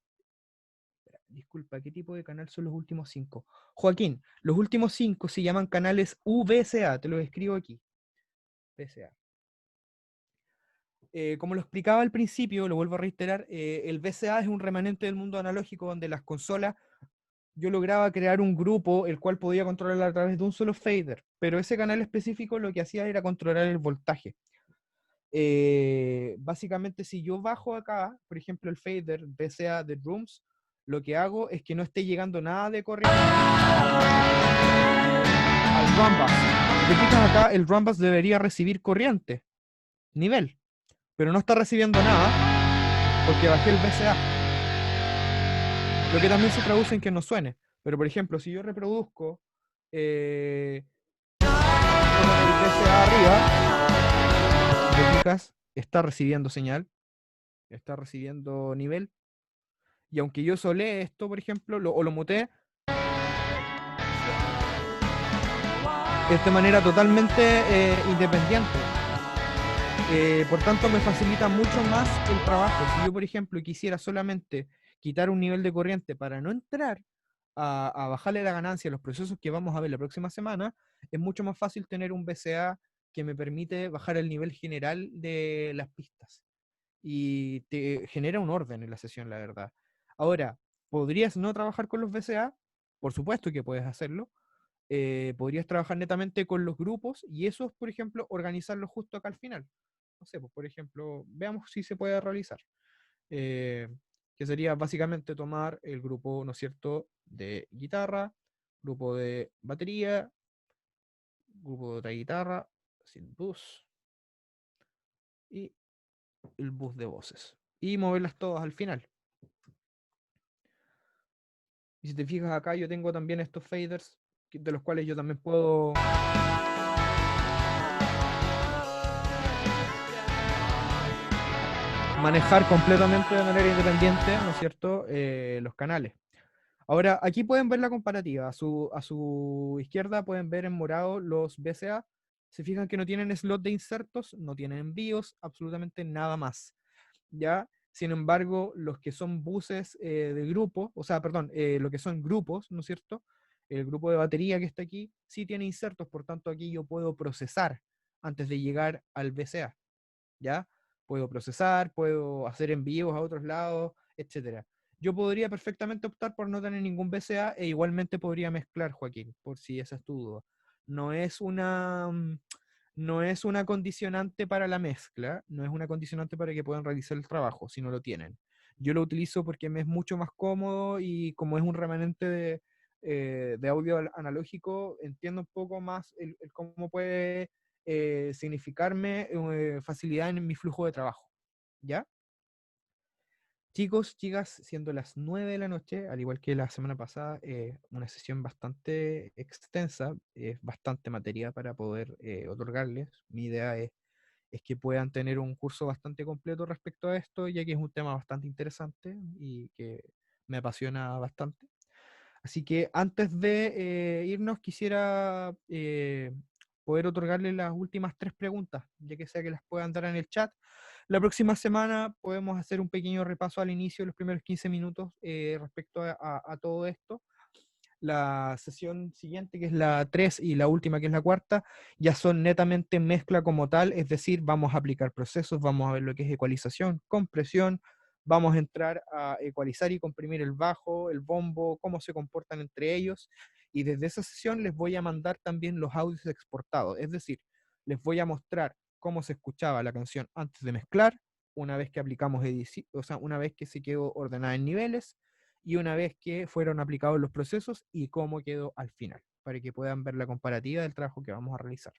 Disculpa, ¿qué tipo de canal son los últimos 5? Joaquín, los últimos 5 se llaman canales VCA, te los escribo aquí. VCA. Como lo explicaba al principio, lo vuelvo a reiterar, el VCA es un remanente del mundo analógico donde las consolas, yo lograba crear un grupo el cual podía controlar a través de un solo fader, pero ese canal específico lo que hacía era controlar el voltaje. Básicamente, si yo bajo acá, por ejemplo, el fader VCA de Drums, lo que hago es que no esté llegando nada de corriente al Runbus. Si te fijas acá, el Runbus debería recibir corriente, nivel, pero no está recibiendo nada porque bajé el VCA. Lo que también se traduce en que no suene. Pero por ejemplo, si yo reproduzco con el VCA arriba, si te fijas, está recibiendo señal, está recibiendo nivel. Y aunque yo solee esto, por ejemplo, o lo muteé, es de manera totalmente independiente. Por tanto, me facilita mucho más el trabajo. Si yo, por ejemplo, quisiera solamente quitar un nivel de corriente para no entrar a bajarle la ganancia a los procesos que vamos a ver la próxima semana, es mucho más fácil tener un VCA que me permite bajar el nivel general de las pistas. Y te genera un orden en la sesión, la verdad. Ahora, ¿podrías no trabajar con los VCA? Por supuesto que puedes hacerlo. Podrías trabajar netamente con los grupos y esos, por ejemplo, organizarlos justo acá al final. No sé, pues por ejemplo, veamos si se puede realizar. que sería básicamente tomar el grupo, ¿no es cierto?, de guitarra, grupo de batería, grupo de otra guitarra, sin bus, y el bus de voces. Y moverlas todas al final. Y si te fijas acá, yo tengo también estos faders, de los cuales yo también puedo manejar completamente de manera independiente, ¿no es cierto?, los canales. Ahora, aquí pueden ver la comparativa. A su izquierda pueden ver en morado los VCA. Se fijan que no tienen slot de insertos, no tienen envíos, absolutamente nada más. ¿Ya? Sin embargo, los que son buses de grupo, o sea, perdón, lo que son grupos, ¿no es cierto? El grupo de batería que está aquí sí tiene insertos, por tanto aquí yo puedo procesar antes de llegar al VCA. ¿Ya? Puedo procesar, puedo hacer envíos a otros lados, etcétera. Yo podría perfectamente optar por no tener ningún VCA e igualmente podría mezclar, Joaquín, por si esa es tu duda. No es no es una condicionante para la mezcla, no es una condicionante para que puedan realizar el trabajo, si no lo tienen. Yo lo utilizo porque me es mucho más cómodo y como es un remanente de audio analógico, entiendo un poco más el cómo puede significarme facilidad en mi flujo de trabajo. ¿Ya? Chicos, chicas, siendo las 9 de la noche, al igual que la semana pasada, una sesión bastante extensa, bastante materia para poder otorgarles. Mi idea es que puedan tener un curso bastante completo respecto a esto, ya que es un tema bastante interesante y que me apasiona bastante. Así que antes de irnos, quisiera poder otorgarle las últimas 3 preguntas, ya que sea que las puedan dar en el chat. La próxima semana podemos hacer un pequeño repaso al inicio, los primeros 15 minutos respecto a todo esto. La sesión siguiente, que es la 3, y la última, que es la cuarta, ya son netamente mezcla como tal, es decir, vamos a aplicar procesos, vamos a ver lo que es ecualización, compresión, vamos a entrar a ecualizar y comprimir el bajo, el bombo, cómo se comportan entre ellos, y desde esa sesión les voy a mandar también los audios exportados, es decir, les voy a mostrar cómo se escuchaba la canción antes de mezclar, una vez que aplicamos edición, o sea, una vez que se quedó ordenada en niveles, y una vez que fueron aplicados los procesos y cómo quedó al final, para que puedan ver la comparativa del trabajo que vamos a realizar.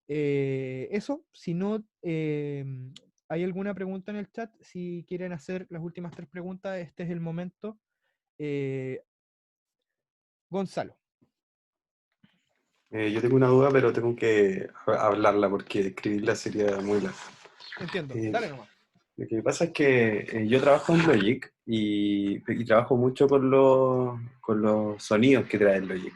Eso, si no hay alguna pregunta en el chat, si quieren hacer las últimas 3 preguntas, este es el momento. Gonzalo. Yo tengo una duda, pero tengo que hablarla porque escribirla sería muy larga. Entiendo, Eh, dale nomás. Lo que pasa es que yo trabajo en Logic y trabajo mucho con los sonidos que trae el Logic.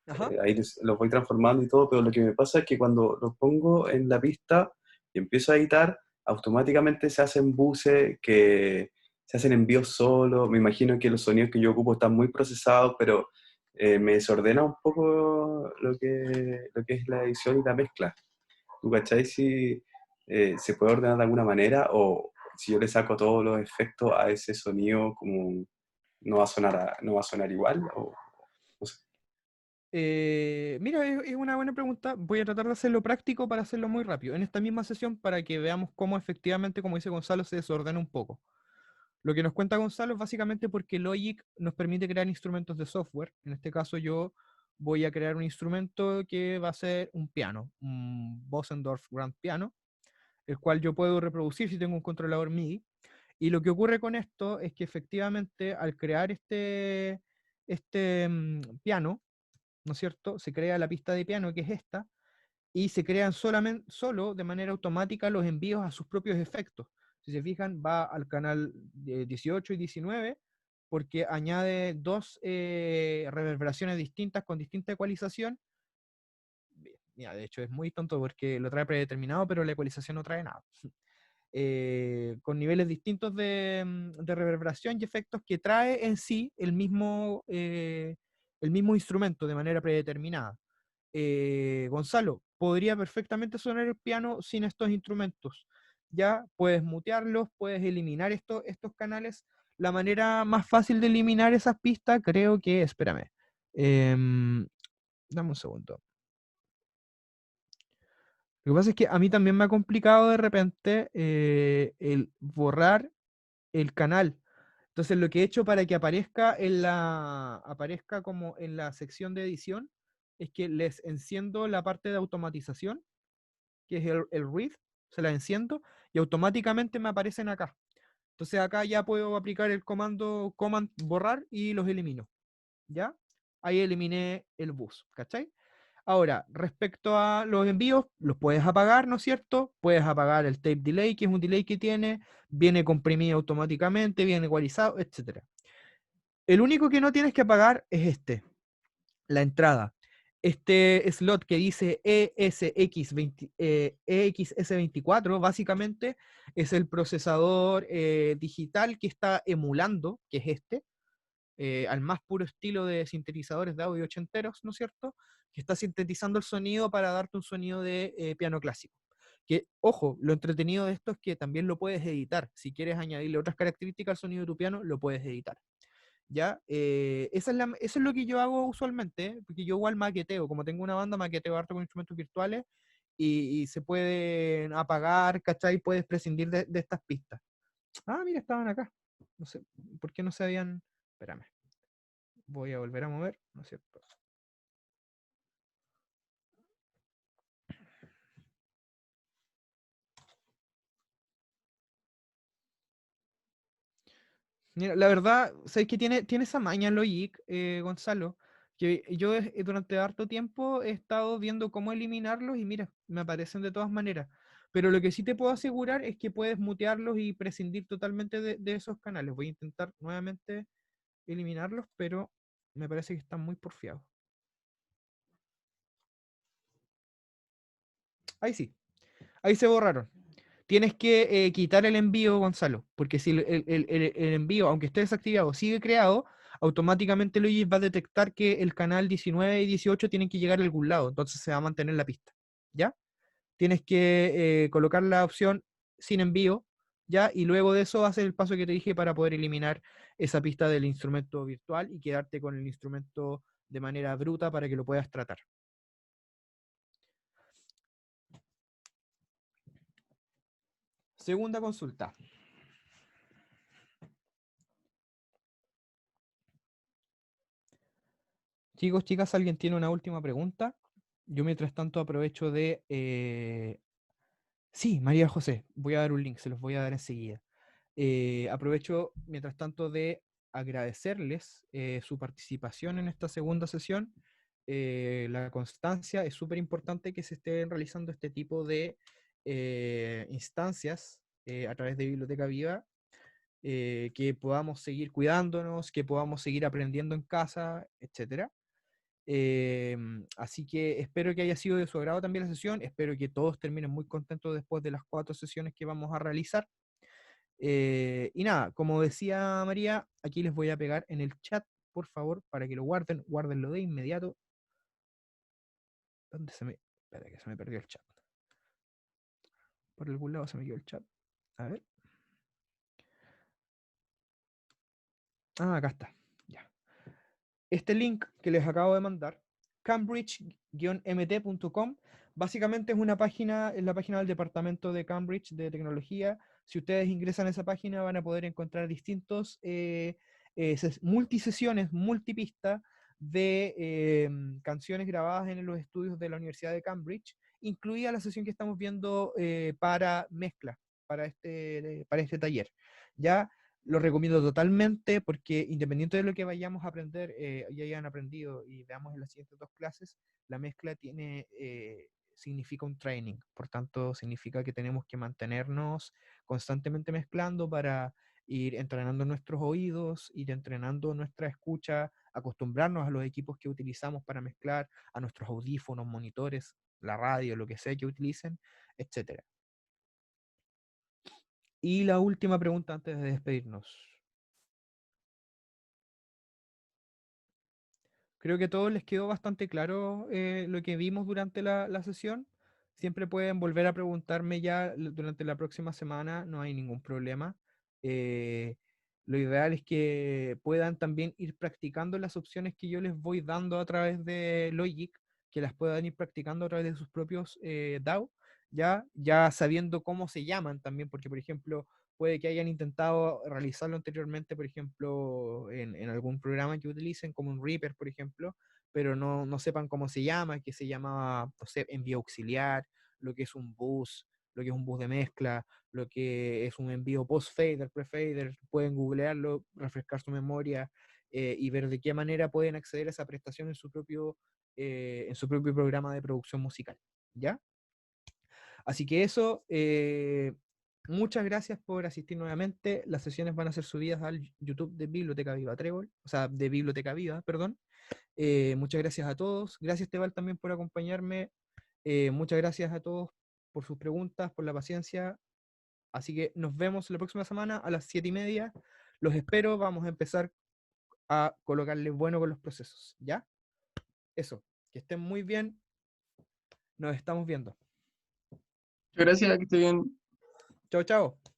Ajá. Ahí los voy transformando y todo, pero lo que me pasa es que cuando los pongo en la pista y empiezo a editar, automáticamente se hacen buses que se hacen envíos solo. Me imagino que los sonidos que yo ocupo están muy procesados, pero me desordena un poco lo que es la edición y la mezcla. ¿Tú cachai si se puede ordenar de alguna manera o si yo le saco todos los efectos a ese sonido, como no va a sonar, no va a sonar igual? O, no sé. Mira, es una buena pregunta. Voy a tratar de hacerlo práctico para hacerlo muy rápido. En esta misma sesión, para que veamos cómo efectivamente, como dice Gonzalo, se desordena un poco. Lo que nos cuenta Gonzalo es básicamente porque Logic nos permite crear instrumentos de software. En este caso yo voy a crear un instrumento que va a ser un piano, un Bosendorf Grand Piano, el cual yo puedo reproducir si tengo un controlador MIDI. Y lo que ocurre con esto es que efectivamente al crear este piano, ¿no es cierto? Se crea la pista de piano, que es esta, y se crean solo de manera automática los envíos a sus propios efectos. Si se fijan, va al canal 18 y 19 porque añade 2 reverberaciones distintas con distinta ecualización. Mira, de hecho es muy tonto porque lo trae predeterminado, pero la ecualización no trae nada. Con niveles distintos de reverberación y efectos que trae en sí el mismo instrumento de manera predeterminada. Gonzalo, podría perfectamente sonar el piano sin estos instrumentos. Ya puedes mutearlos, puedes eliminar estos canales. La manera más fácil de eliminar esas pistas, creo que, espérame, dame un segundo. Lo que pasa es que a mí también me ha complicado de repente el borrar el canal. Entonces lo que he hecho para que aparezca como en la sección de edición es que les enciendo la parte de automatización, que es el read, se la enciendo y automáticamente me aparecen acá. Entonces acá ya puedo aplicar el comando command borrar y los elimino. ¿Ya? Ahí eliminé el bus, ¿cachai? Ahora, respecto a los envíos, los puedes apagar, ¿no es cierto? Puedes apagar el tape delay, que es un delay que tiene, viene comprimido automáticamente, viene ecualizado, etc. El único que no tienes que apagar es la entrada. Este slot que dice EXS24, básicamente es el procesador digital que está emulando, que es al más puro estilo de sintetizadores de audio ochenteros, ¿no es cierto? Que está sintetizando el sonido para darte un sonido de piano clásico. Que, ojo, lo entretenido de esto es que también lo puedes editar. Si quieres añadirle otras características al sonido de tu piano, lo puedes editar. ¿Ya? Eso es lo que yo hago usualmente, porque yo igual maqueteo, como tengo una banda, maqueteo harto con instrumentos virtuales y se pueden apagar, ¿cachai? Puedes prescindir de estas pistas. Ah, mira, estaban acá. No sé, ¿por qué no se habían...? Espérame. Voy a volver a mover, ¿no es cierto? Mira, la verdad, ¿sabes que tiene esa maña Logic, Gonzalo? Que yo durante harto tiempo he estado viendo cómo eliminarlos y mira, me aparecen de todas maneras. Pero lo que sí te puedo asegurar es que puedes mutearlos y prescindir totalmente de esos canales. Voy a intentar nuevamente eliminarlos, pero me parece que están muy porfiados. Ahí sí, ahí se borraron. Tienes que quitar el envío, Gonzalo, porque si el envío, aunque esté desactivado, sigue creado, automáticamente Luigi va a detectar que el canal 19 y 18 tienen que llegar a algún lado, entonces se va a mantener la pista, ¿ya? Tienes que colocar la opción sin envío, ¿ya? Y luego de eso hacer el paso que te dije para poder eliminar esa pista del instrumento virtual y quedarte con el instrumento de manera bruta para que lo puedas tratar. Segunda consulta. Chicos, chicas, ¿alguien tiene una última pregunta? Yo mientras tanto aprovecho de... Sí, María José, voy a dar un link, se los voy a dar enseguida. Aprovecho mientras tanto de agradecerles su participación en esta segunda sesión. La constancia, es súper importante que se estén realizando este tipo de instancias a través de Biblioteca Viva, que podamos seguir cuidándonos, que podamos seguir aprendiendo en casa, etcétera. Así que espero que haya sido de su agrado también la sesión, espero que todos terminen muy contentos después de las 4 sesiones que vamos a realizar. Y nada, como decía María, aquí les voy a pegar en el chat, por favor, para que lo guarden, guárdenlo de inmediato. ¿Dónde se me...? Espera, que se me perdió el chat. Por algún lado se me quedó el chat. A ver. Ah, acá está. Ya. Este link que les acabo de mandar, cambridge-mt.com, básicamente es una página, es la página del departamento de Cambridge de tecnología. Si ustedes ingresan a esa página van a poder encontrar distintos multisesiones, multipista de canciones grabadas en los estudios de la Universidad de Cambridge, incluida la sesión que estamos viendo para mezcla, para este taller. ¿Ya? Lo recomiendo totalmente porque independiente de lo que vayamos a aprender y hayan aprendido y veamos en las siguientes 2 clases, la mezcla significa un training, por tanto significa que tenemos que mantenernos constantemente mezclando para ir entrenando nuestros oídos, ir entrenando nuestra escucha, acostumbrarnos a los equipos que utilizamos para mezclar, a nuestros audífonos, monitores, la radio, lo que sea que utilicen, etcétera. Y la última pregunta antes de despedirnos. Creo que a todos les quedó bastante claro lo que vimos durante la sesión. Siempre pueden volver a preguntarme ya durante la próxima semana, no hay ningún problema. Eh, lo ideal es que puedan también ir practicando las opciones que yo les voy dando a través de Logic, que las puedan ir practicando a través de sus propios DAW, ya sabiendo cómo se llaman también, porque por ejemplo, puede que hayan intentado realizarlo anteriormente, por ejemplo, en algún programa que utilicen, como un Reaper, por ejemplo, pero no sepan cómo se llama, que se llamaba, no sé, envío auxiliar, lo que es un bus, lo que es un bus de mezcla, lo que es un envío post-fader, pre-fader, pueden googlearlo, refrescar su memoria y ver de qué manera pueden acceder a esa prestación en su propio programa de producción musical, ¿ya? Así que eso, muchas gracias por asistir nuevamente. Las sesiones van a ser subidas al YouTube de Biblioteca Viva Trébol, o sea, de Biblioteca Viva, perdón. Muchas gracias a todos. Gracias, Tebal, también por acompañarme. Muchas gracias a todos por sus preguntas, por la paciencia. Así que nos vemos la próxima semana a las 7:30. Los espero. Vamos a empezar a colocarle bueno con los procesos. ¿Ya? Eso. Que estén muy bien. Nos estamos viendo. Muchas gracias, que esté bien. Chao, chao.